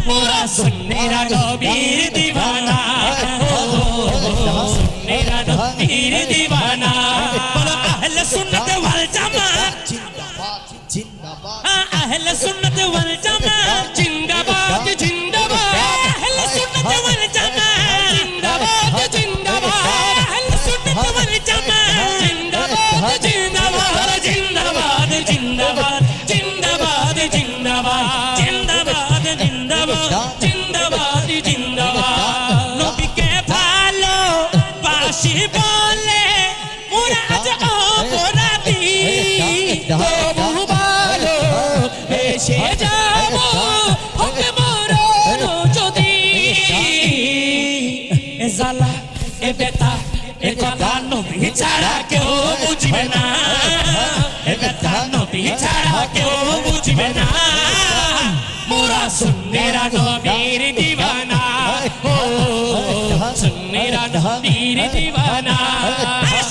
মোরা সুন্নেরা নবীর দিবানা সুন্নেরা নবীর দিবানা বলো আহলে সুন্নাত ওয়াল জামাত জিন্দাবাদ জিন্দাবাদ আহলে সুন্নাত ওয়াল জামাত জিন্দাবাদ জিন্দাবাদ আহলে সুন্নাত ওয়াল জামাত জিন্দাবাদ জিন্দাবাদ আহলে সুন্নাত ওয়াল জামাত জিন্দাবাদ জিন্দাবাদ জিন্দাবাদ জিন্দাবাদ জিন্দাবাদ জিন্দাবাদ জিন্দাবাদ জিন্দাবাদ জিন্দাবাদ জিন্দাবাদ নবীকে ভালো তবু হবে মরণ যদি এ জ্বালা এ বেতা এ কথা নবী ছাড়া কেউ বুঝবে না এ বেতা নবী ছাড়া কেউ বুঝবে না মোরা সুন্নিরা নবীর দিওয়ানা ও সুন্নিরা নবীর দিওয়ানা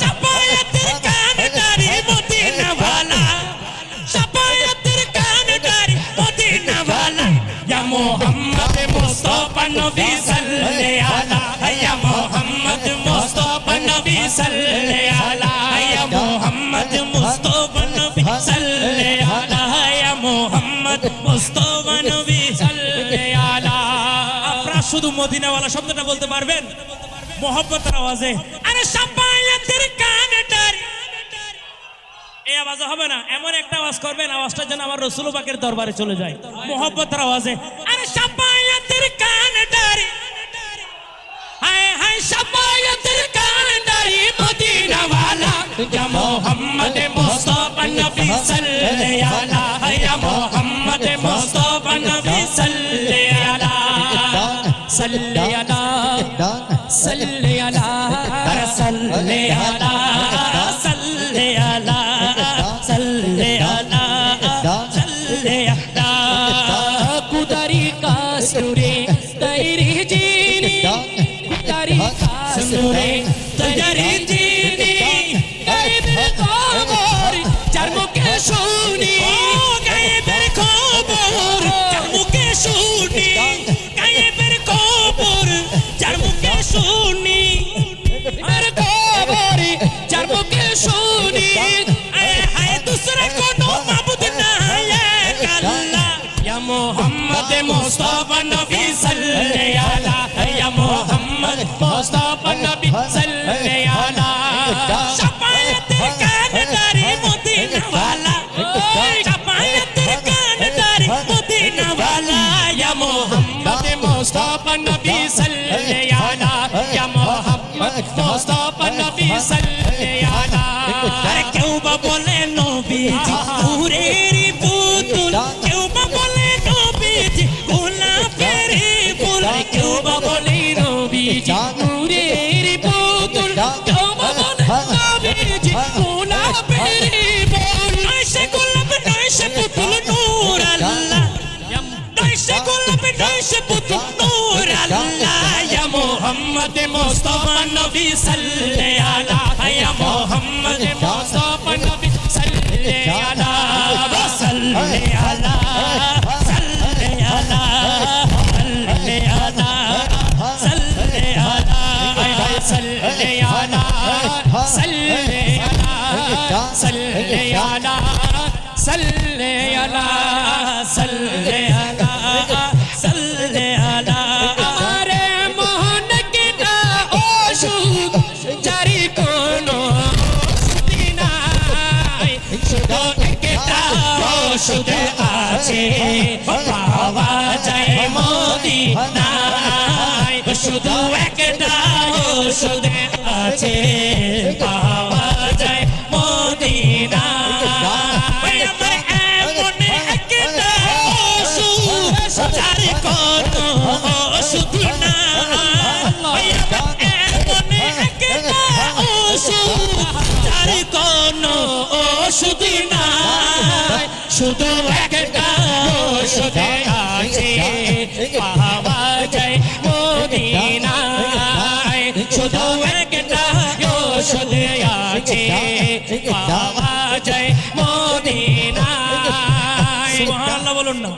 শাফায়াতের কানদারি মদিনা ওয়ালা শাফায়াতের কানদারি মদিনা ওয়ালা ইয়া মুহাম্মদ মুস্তাফা নবী সাল্লাল্লাহু আলাইহি ইয়া মুহাম্মদ মুস্তাফা নবী সাল্লাল্লাহু আলাইহি ইয়া মুহাম্মদ মুস্তাফা নবী সাল্লাল্লাহু আলাইহি ইয়া মুহাম্মদ মুস্তাফা নবী সাল্লাল্লাহু আলাইহি আপনারা শুধু মদিনাওয়ালা শব্দটা বলতে পারবেন মোহব্বতের আওয়াজে আরে শাফায়াতের কানদারি এই আওয়াজ হবে না এমন একটা আওয়াজ করবেন আওয়াজটা যেন আমার রাসূল পাকের দরবারে চলে যায় মোহব্বতের আওয়াজে আরে শাফায়াতের কানদারি হায় হায় শাফায়াতের কানদারি মদিনা ওয়ালা ইয়া মুহাম্মদ মুস্তাফা নবী সাল্লাল্লাহু আলাইহি ইয়া মুহাম্মদ মুস্তাফা নবী সাল্লাল্লাহু আলাইহি সাল্লি আলা সাল্লি আলা সাল্লি আলা সাল্লি আলা সাল্লি আলা সাল্লি আলা কুদারি কাসুরে তাইরি জিনি কুদারি কাসুরে তাইরি জিনি গায়েবের খবর যার মুখে শুনি গায়েবের খবর যার মুখে শুনি গায়েবের খবর যার মুখে শুনি আর খবর যার মুখে শুনি হায় দুসরা কোনো মাবুদ নাই এক আল্লাহ ইয়া মুহাম্মদ মুস্তাফা নবী সাল্লাল্লাহু আলাইহি ইয়া মুহাম্মদ মুস্তাফা নবী সাল্লাল্লাহু আলাইহি শাফায়াতের কানদারি মদিনা ওয়ালা শাফায়াতের কানদারি মদিনা ওয়ালা ইয়া মুহাম্মদ মুস্তাফা নবী সাল্লাল্লাহু আলাইহি ইয়া মুহাম্মদ মুস্তাফা নবী সাল্লাল্লাহু আলাইহি আরে কেউ বা বলে নবীজি নূরের পুতুল কেউ বা বলে নবীজি গোলাপের ফুল কেউ বা বলে নবীজি নূরের পুতুল কেউ বা বলে নবীজি গোলাপের ফুল নয় সে গোলাপ নয় সে পুতুল নূর আল্লাহ নয় সে গোলাপ নয় সে পুতুল নূর আল্লাহ ইয়া মুহাম্মদ মুস্তাফা নবী সাল্লাল্লাহু আলাইহি ইয়া মুহাম্মদ মুস্তাফা নবী সাল্লাল্লাহু আলাইহি সাল্লাল্লাহু আলাইহি সাল্লাল্লাহু আলাইহি আরে মোহন কেটা ওষুধ জারি কোনো ওষুধ নাই শুধু একটা ওষুধ আছে পাওয়া যায় মদিনায় শুধু একটা ওষুধ আছে পাওয়া যায় মদিনায় আমার এমন একটা ওষুধ যার কোনো ওষুধ নাই আমার এমন একটা ওষুধ যার কোনো ওষুধ নাই শুধু একটা ওষুধ আছে পাওয়া যায় মদিনায় শুধু একটা ওষুধ আছে পাওয়া যায় মদিনায় সুবহানাল্লাহ বলুন না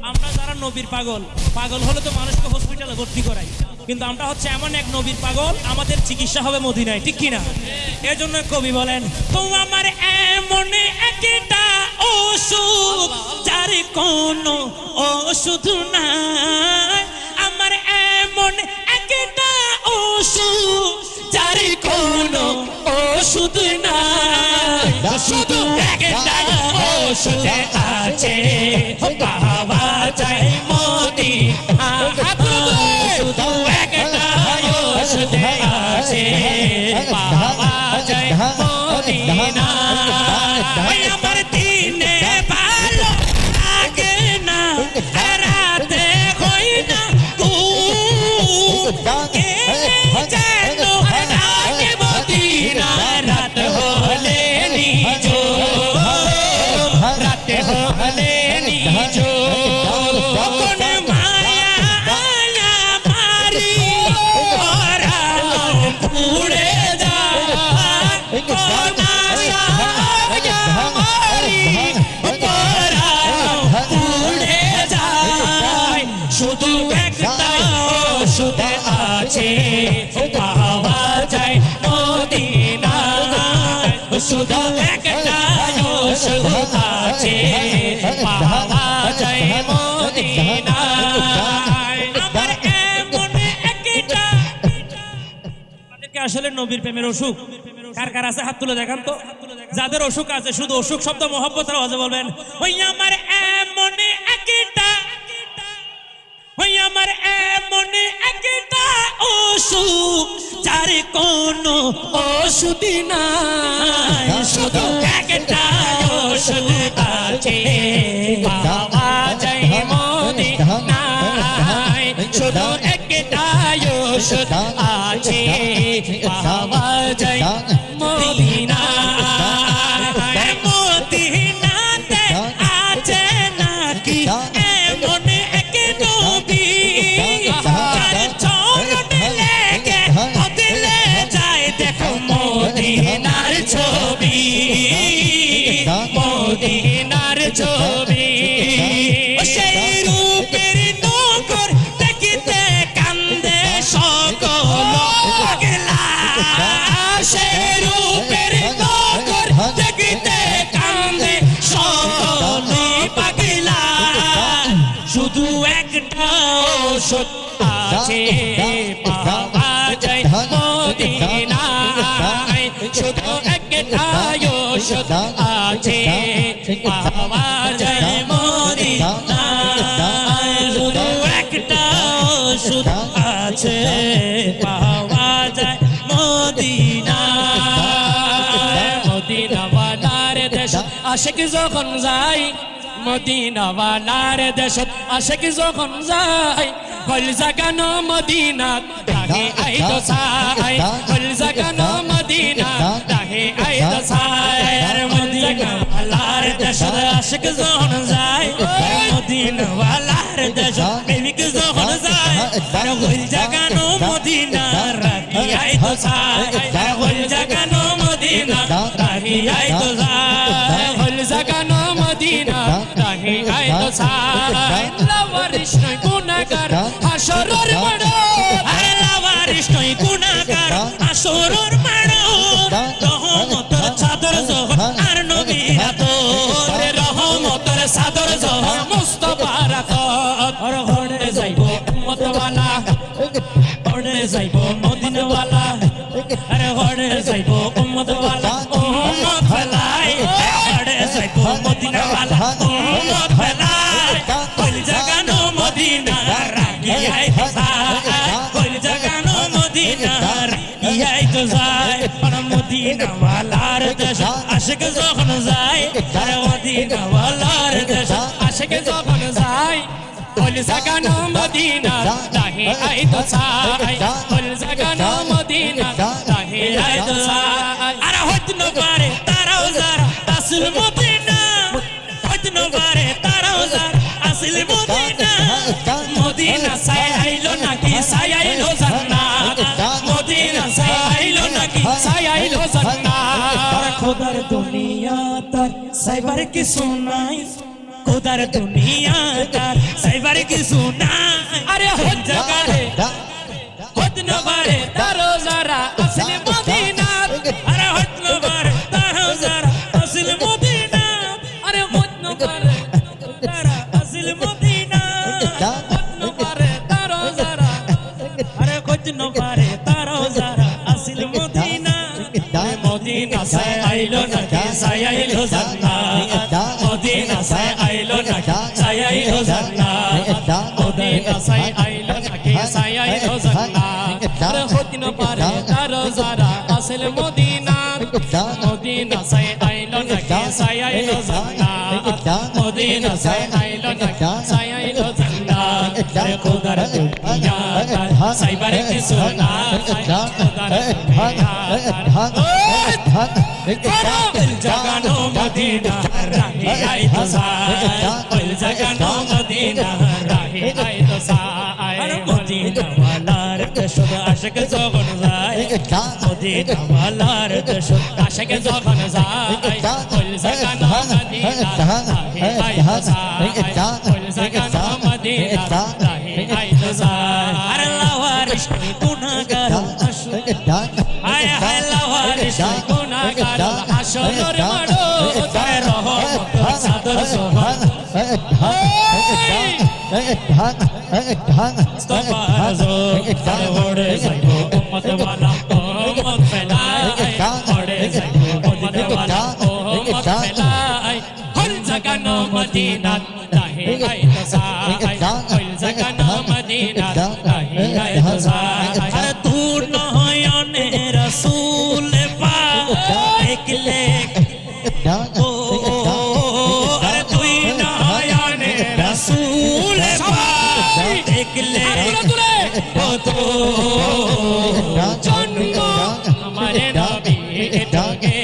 আমরা যারা নবীর পাগল পাগল হলে তো মানুষকে হসপিটালে ভর্তি করাই কিন্তু আমরা হচ্ছে এমন এক নবীর পাগল আমাদের চিকিৎসা হবে মদিনায় ঠিক কি না এজন্য কবি বলেন তো আমার এমন একটা ওষুধ যার কোনো ওষুধ নাই আমার এমন একটা ওষুধ যার কোনো ওষুধ নাই শুধু একটা ওষুধ আছে পাওয়া যায় মদিনায় শুধু একটা ওষুধ আছে পাওয়া যায় মদিনায় আমার দিনে ভালো লাগে না শুধু একটাই ওষুধ আছে পাওয়া যায় মদিনায় আমার এমন একটা তাদেরকে আসলে নবীর প্রেমের অসুখ কার কার আছে হাত তুলে দেখান তো যাদের অসুখ আছে শুধু অসুখ শব্দ মহব্বতের আওয়াজে বলবেন ওই আমার এমন একটা ওই আমার এমন একটা অসুখ যার কোনো ওষুধ নাই শুধু একটা ওষুধ আছে পাওয়া যায় মদিনায় শুধু একটা ওষুধ আছে পাওয়া যায় মদিনায় মদিনাতে আছে নাকি এমন এক নবী যার চরণ লেগে দিলে যায় দেখো মদিনার ছবি মদিনার ছবি সেই রূপের নগর দেখিতে কান্দে সকল পাগলা সেই রূপের নগর দেখিতে কান্দে সকল পাগলা শুধু একটা ওষুধ আছে পাওয়া যায় মদিনায় শুধু একটা ওষুধ আছে পাওয়া যায় মদিনায় শুধু একটা ওষুধ আছে পাওয়া যায় মদিনায় মদিনাওয়ালার দেশ আশিক যখন যায় মদিনাওয়ালার দেশ আশিক যখন যায় কল জাগানো মদিনা তাহে আইতো সাই কল জাগানো মদিনা তাহে আইতো সাই আর মদিনাওয়ালার দেশ আশিক যখন যায় মদিনাওয়ালার দেশ প্রেমিক যখন যায় আর কল জাগানো মদিনা রাখি আইতো সাই কল জাগানো মদিনা রাখি আইতো সাই কল জাগানো মদিনা রাখি আইতো সাই লাওয়ারিশ নয় গুনাহগার হাসরের মাড়ো আরে লাওয়ারিশ নয় গুনাহগার হাসরের মাড়ো রহমতের চাদর যখন আর নবীর আদর রহমতের চাদর যখন মুস্তাফার আদর আর ঘরে যাইবো উম্মতওয়ালা ঘরে যাইবো মদিনাওয়ালা আরে ঘরে যাইবো উম্মতওয়ালা উম্মত ফেলাই ঘরে যাইবো মদিনাওয়ালা উম্মত ফেলাই কল জাগানো মদিনা রাখি আইতো যায় কল জাগানো মদিনা রাখি আইতো যায় আর মদিনাওয়ালার দেশ আশিক যখন যায় আর মদিনাওয়ালার দেশ আশিক যখন যায় কল জাগানো মদিনা তাহে আইতো সাই কল জাগানো মদিনা তাহে আইতো সাই আর হইতে না পারে তারাও যারা আসল মদিনা হইতে না পারে তারাও যারা আসল মদিনা মদিনা সাই আইলো নাকি সাই আইলো জান্নাত মদিনা সাই আইলো নাকি সাই আইলো জান্নাত খোদার দুনিয়া তার সাইবার কি শোনাই খোদার দুনিয়া তার সাইবার কি শোনাই আরে হজ জাগারে হজ নবারে তারো যারা আসলে মদিনা আরে হইতে না পারে তারাও যারা আসল মদিনা আরে হজ নবারে তারা আসল মদিনা হজ নবারে তারো যারা আরে হইতে না পারে তারাও যারা আসল মদিনা মদিনা সে আইলো নাকি সাই আইলো জান্নাত মদিনা সে আইলো নাকি সাই আইলো জান্নাত মদিনা সে আইলো নাকি সাই আইলো জান্নাত আরে হতে না পারে তারো যারা আসল মদিনা মদিনা সে আইলো নাকি সাই আইলো জান্নাত মদিনা সে আইলো নাকি সাই আইলো জান্নাত আরে খোদার দুনিয়া সাইবার কি সোনা খোদার কল জাগানো মদিনা রাহি আইতো সাই কল জাগানো মদিনা রাহি আইতো সাই আর মদিনা ওয়ালার দেশ আশিক যখন যায় মদিনা ওয়ালার দেশ আশিক যখন যায় কল জাগানো মদিনা রাহি আইতো সাই কল জাগানো মদিনা রাহি আইতো সাই আর লাওয়ারিশ গুনাহগার আয় হায় লাওয়ারিশ গুনাহগার হাসনের মাড়ো তাই রহমত সাদর সোহান স্তবাজো তার ওড়ে যাইবো উম্মত ওয়ালা উম্মত ফেলাই ওড়ে যাইবো উম্মত ওয়ালা উম্মত ফেলাই হল জাগানো মদিনাত তাহে আই তসাই হল জাগানো মদিনাত তাহে আই তসাই আরে দূর নয়নে রসূল পাক দেখলে ও আরে তুই নয়নে রসূল পাক দেখলে ও তো জন্ম আমার নবী তোকে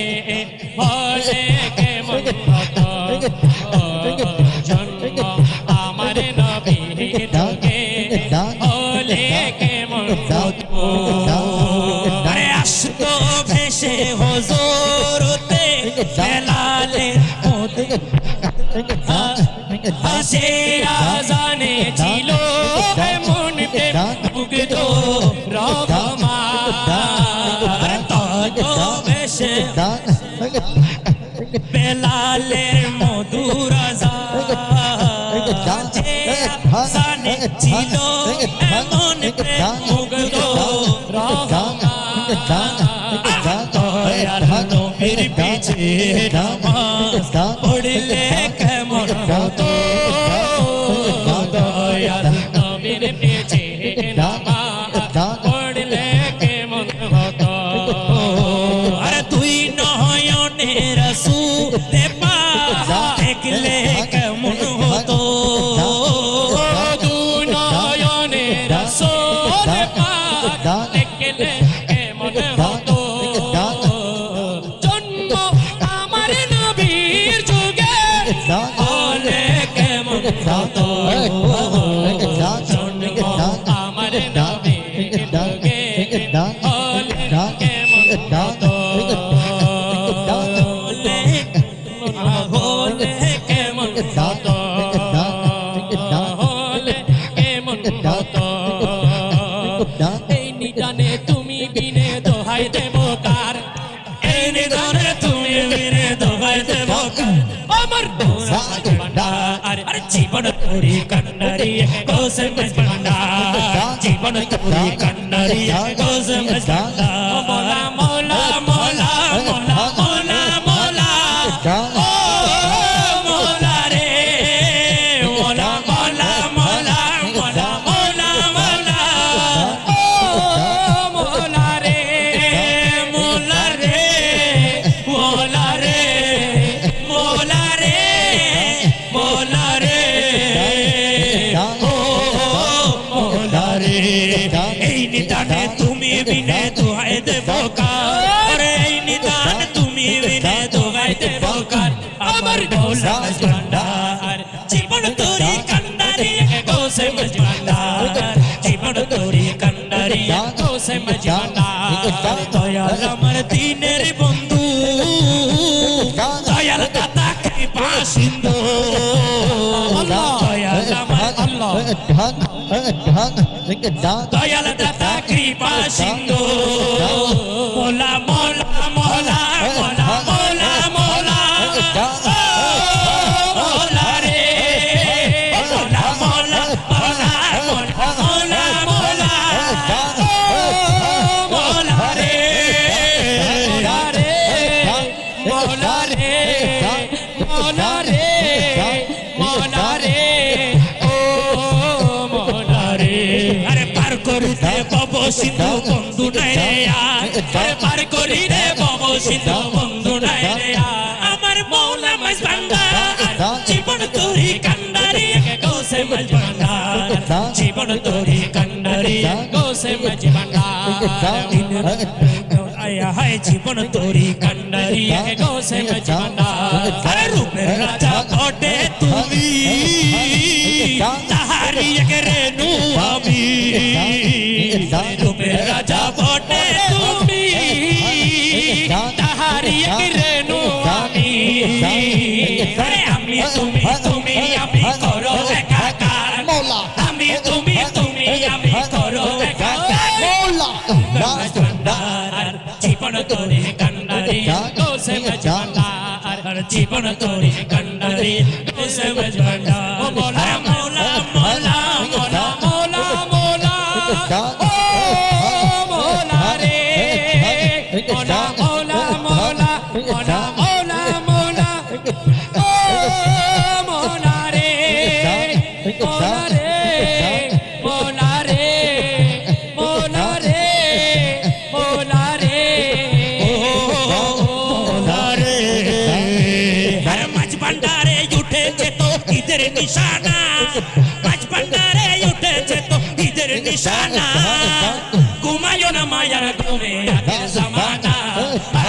হলে কেমন হতো জন্ম আমার নবী তোকে হলে কেমন হতো আরে আসতো ভেসে হুজুরতে বেলালে হাসে আজানে ছিল এমন প্রেম মুগ্ধ রহমান তো ভেসে বেলালের মধুর জানে ছিল এমন প্রেম মুগ্ধ দয়াল নবীর পিছে নামাজ পড়লে কেমন হতো দয়াল নবীর পেছে নামাজ পড়লে কেমন হতো আরে তুই নয়নে রসূল পাক দেখলে কেমন হতো দু নয়নে রাসূল পাক দেখলে কেমন হতো জন্ম আমার নবীর যুগে হলে কেমন হতো জন্ম আমার নবীর যুগে হলে কেমন হতো হলে কেমন হতো হলে কেমন হতো এই নিদানে তুমি বিনে দোহাই দেব কার এই নিদানে তুমি বিনে দোহাই দেব কার আমার আরে জীবন তোরি কন্ডারি কোসে মজবন্ডা জীবন তোরি কন্ডারি কোসে মজবন্ডা মোলা মোলা মোলা মোলা মোলা মোলা ও মোলা রে মোলা মোলা মোলা মোলা মোলা মোলা ও মোলা রে মোলা রে মোলা রে মোলা রে মোলা রে ও মোলা রে এই নিদানে তুমি বিনে দোহাই দেব কার এই নিদান তুমি বিনে দোহাই দেব কার আমার ভোলা মজবান্ডার জীবন তোরি কান্ডারি কোসে মজবান্ডার জীবন তোরি কান্ডারি কোসে মজবান্ডার দয়াল আমার দিনের বন্ধু দয়াল দাতা কৃপা সিন্ধু দয়াল আমার আল্লাহ দয়াল দাতা কৃপা সিন্ধু মোলা মোলা মোলা মোলা মোলা মোলা মোলা রে মোলা মোলা মোলা মোলা মোলা মোলা রে মোলা রে মোলা রে মোলা রে মোলা রে ও মোলা রে আরে পার করিতে বব সিন্ধু বন্ধু নাই রে আরে পার করিতে বব সিন্ধু বন্ধু নাই রে আমার মৌলা মজবান্ডার জীবন তোরি কান্ডারি কোসে মজবান্ডার জীবন তোরি কান্ডারি কোসে মজবান্ডার আয়া হায় জীবন তোরি কান্ডারি কোসে মজবান্ডার আরে রূপের রাজা ঘটে তুমি তাহারি এক রেণু আমি রূপের রাজা ঘটে তুমি তাহারি এক রেণু আমি আরে আমি তুমি তুমি আমি করো একাকার মৌলা আমি তুমি তুমি আমি করো একাকার মৌলা জীবন তোরে কান্ডারি কোসে মজবান্ডার জীবন তোরে গন্ডারে তুসে মজবন্ডা ও মোলা মোলা মোলা মোলা মোলা মোলা ও মোলা রে মোলা মোলা মোলা মোলা মোলা মোলা ও মোলা রে মোলা রে মোলা রে মোলা রে মোলা রে মোলা রে हर मच भंडारे उठे तो इधर निशाना मच भंडारे उठे तो इधर निशाना घुमायो ना माया घूमे आखिर जमाना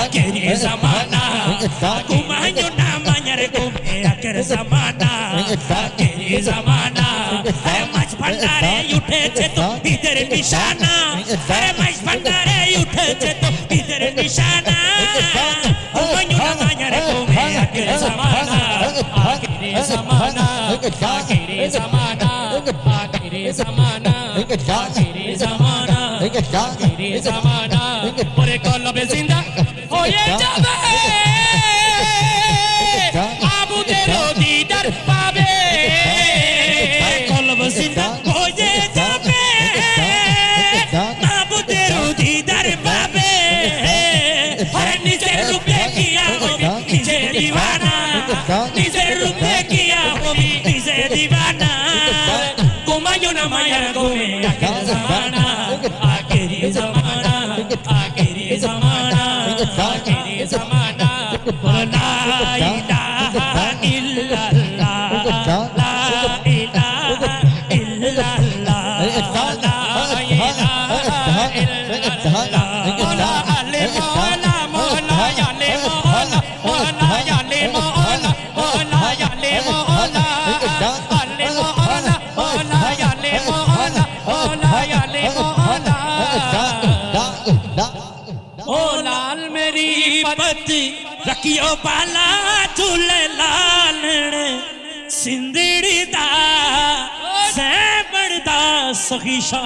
आखिरी जमाना घुमायो ना मायर घूमे आखिर जमाना आखिरी जमाना हर मच भंडारे उठे तो इधर निशाना हर मच भंडारे उठे तो इधर निशाना घुमायो ना मायर घूमे आखिर जमाना आखिरी जमाना आखिरी जमाना आखिरी जमाना आखिरी जमाना आखिरी जमाना পরে কলবে জিন্দা হয়ে যাবে আবুদের দিদার পাবে কলব জিন্দা হয়ে যাবে মাবুদের দিদার পাবে আর নিজের রূপে কিয়া হবি নিজে দিওয়ানা নিজের রূপে কিয়া হবি নিজে দিওয়ানা ঘুমায়ো না মায়ার ঘুমে আখের জামানা আখেরি জামানা আখেরি জামানা আখেরি জামানা লা ইলাহা ইল্লাল্লাহ লা ইলাহা ইল্লাল্লাহ লা ইলাহা ইল্লাল্লাহ মোলা আলে মোলা মোলা আলে মোলা মোলা আলে মোলা মোলা আলে মোলা আলে মোলা মোলা আলে মোলা মোলা আলে মোলা ओ लाल मेरी पति रखियो बाला झूले लाल सिंदड़ी दा से बड़दा सखीशा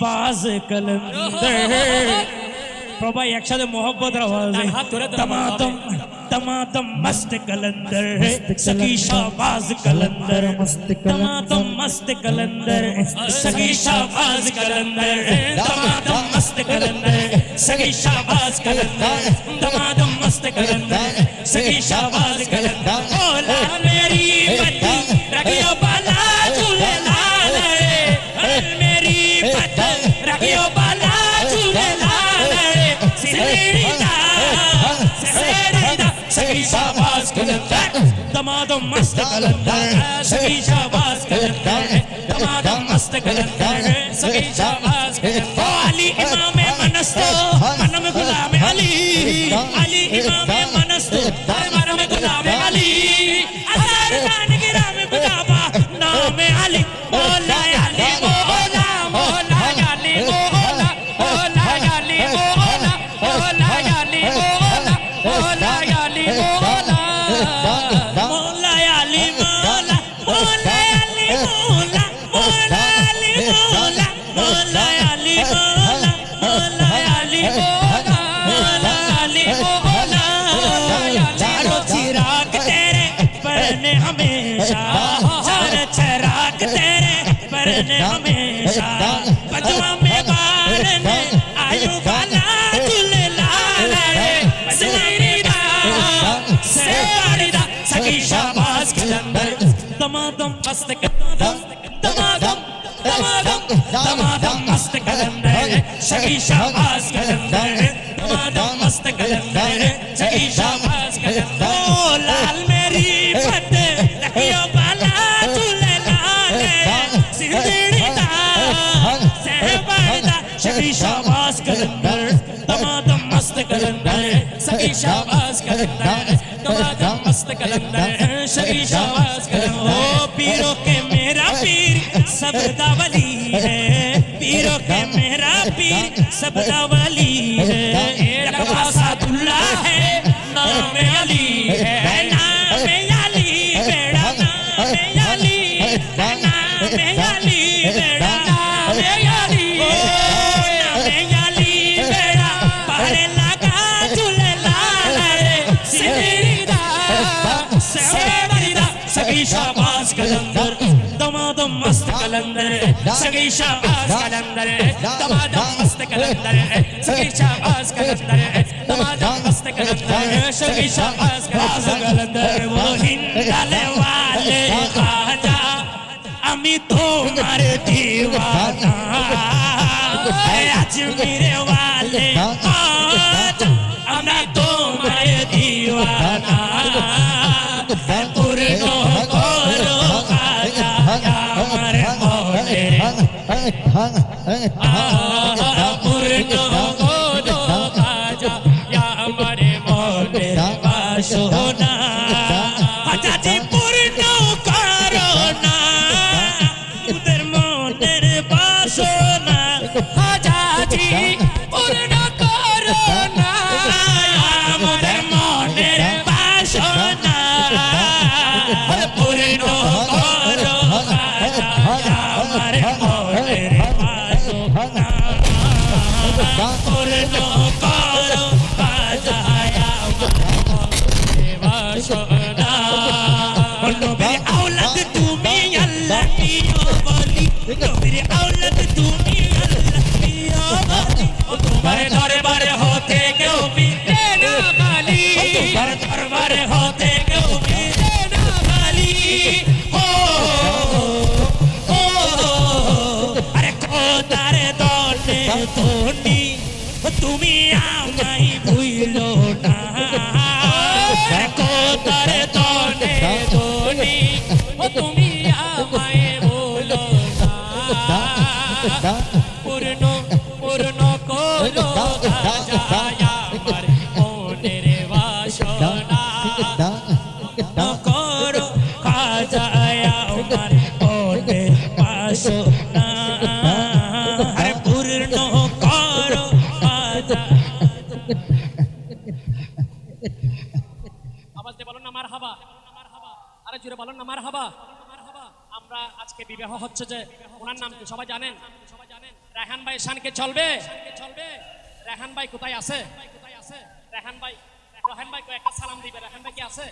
बाज कलंदर प्रभा एकसाथे मोहब्बत आवाज़े तमातम तमातम मस्त कलंदर सखीशा बाज कलंदर तमातम मस्त कलंदर सखीशा बाज कलंदर तमातम मस्त कलंदर सखीशा बाज कलंदर तमातम मस्त कलंदर सखीशा बाज कलंदर ओ लाल मेरी पति रखियो बाला झूले लाल मेरी पति रखियो बाला झूले लाल सखी शाबाश कलंदर तमादम मस्त कलंदर सखी शाबाश कलंदर तमादम मस्त कलंदर सखी शाबाश कलंदर अली इमाम मनस्तो मनम गुलाम अली अली इमाम मनस्तो मनम गुलाम अली अजर दान गिराम बुदाबा नाम अली मौला अली मौला मौला अली मौला मौला अली मौला मौला अली मौला मौला अली मौला मौला अली मौला मौला अली मौला मौला अली मौला मौला अली मौला मौला अली मौला मौला अली मौला चारों चिराग तेरे बरने हमेशा चार चिराग तेरे बरने हमेशा बदुआ में बारने आयु वाला झूले लाल सिंदड़ी सेवाड़ीदा सखी शाबाश कलंदर तमादम मस्त कलंदर तमादम तमादम तमादम मस्त कलंदर सखी शाबाश कलंदर तमादम मस्त कलंदर सखी शाबाश कलंदर ओ लाल मेरी पत रखियो बाला झूले लाल सिंदड़ी दा सेवाड़ीदा सखी शाबाश कलंदर तमादम मस्त कलंदर सखी शाबाश कलंदर तमादम मस्त कलंदर सखी शाबाश कलंदर ओ पीरों के मेरा पीर सबदा वली है पीरों के मेरा पीर सबदा वली है नवासातुल्लाह है नाम अली है नाम अली बेड़ा नाम अली नाम अली बेड़ा नाम अली नाम अली बेड़ा पारे लगा झूले लाल सिंदड़ी दा मस्त कलंदर सगळी शाबास कलंदर दमादम मस्त कलंदर सगळी शाबास कलंदर दमादम मस्त कलंदर सगळी शाबास कलंदर वो हिंदाले वाले आजा আমি তোমার दीवाना अजमेर वाले आजा আমরা তোমার दीवाना पूर्ण करो आजा আমার মনের पूर्ण करो आजा আমার মনের বাসনা আজা জি পূর্ণ করো না তোদের মনের বাসনা আজা জি পূর্ণ করো না আমাদের মনের বাসনা পূর্ণ করো আজা আমার মনের বাসনা পূর্ণ করো আজা আমার মনের বাসনা নবীর আওলাদ তুমি আল্লাহ প্রিয় বলি নবীর আওলাদ তুমি আল্লাহ প্রিয় বলি তোমার দরবারে হতে কেউ ফিরে না খালি তোমার দরবারে হতে কেউ ফিরে না খালি ও ও আরে খোদার দলে ধনী তুমি আমায় ভুলো না খোদার দলে ধনী তুমি আমায় ভুলো না পূর্ণ পূর্ণ করো আজা আমার মনের বাসনা পূর্ণ করো আজা আমার মনের বাসনা আরে পূর্ণ করো আজা আওয়াজ দিয়ে বলুন না মারহাবা আরে জোরে বলুন না মারহাবা আমরা আজকে বিবাহ হচ্ছে যে ওনার নাম কি সবাই জানেন রায়হান ভাই শানকে চলবে রায়হান ভাই কোথায় আছে রায়হান ভাই একটা সালাম দিবে রায়হান ভাই কি আছে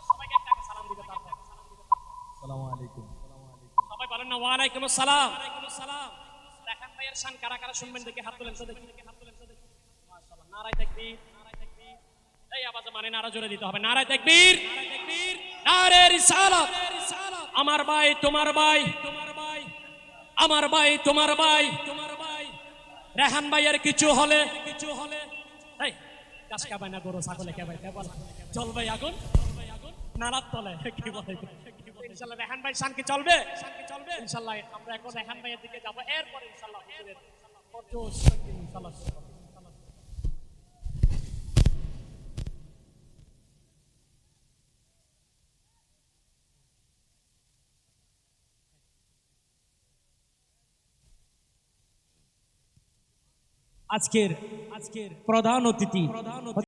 সবাইকে একটা সালাম দিবে তারপর আসসালামু আলাইকুম সবাই বলেন না ওয়া আলাইকুম আসসালাম রায়হান ভাইয়ের শান কারা কারা শুনবেন দেখি হাত তুলেন তো দেখি মাশাআল্লাহ নারায়ে তাকবীর এই আওয়াজে মানে নারা জোরে দিতে হবে নারায়ে তাকবীর নারে রিসালাত আমার ভাই তোমার ভাই আমার ভাই তোমার ভাই রায়হান ভাইয়ের কিছু হলে এই গাছ কাবাই না গরু ছাগলে কাবাই চলবে আগুন নারাত তলে কি বলে ইনশাআল্লাহ রায়হান ভাই শান কি চলবে ইনশাআল্লাহ আমরা এখন রায়হান ভাইয়ের দিকে যাব এরপর ইনশাআল্লাহ হুজুরের পরজোশ ইনশাআল্লাহ আজকের প্রধান অতিথি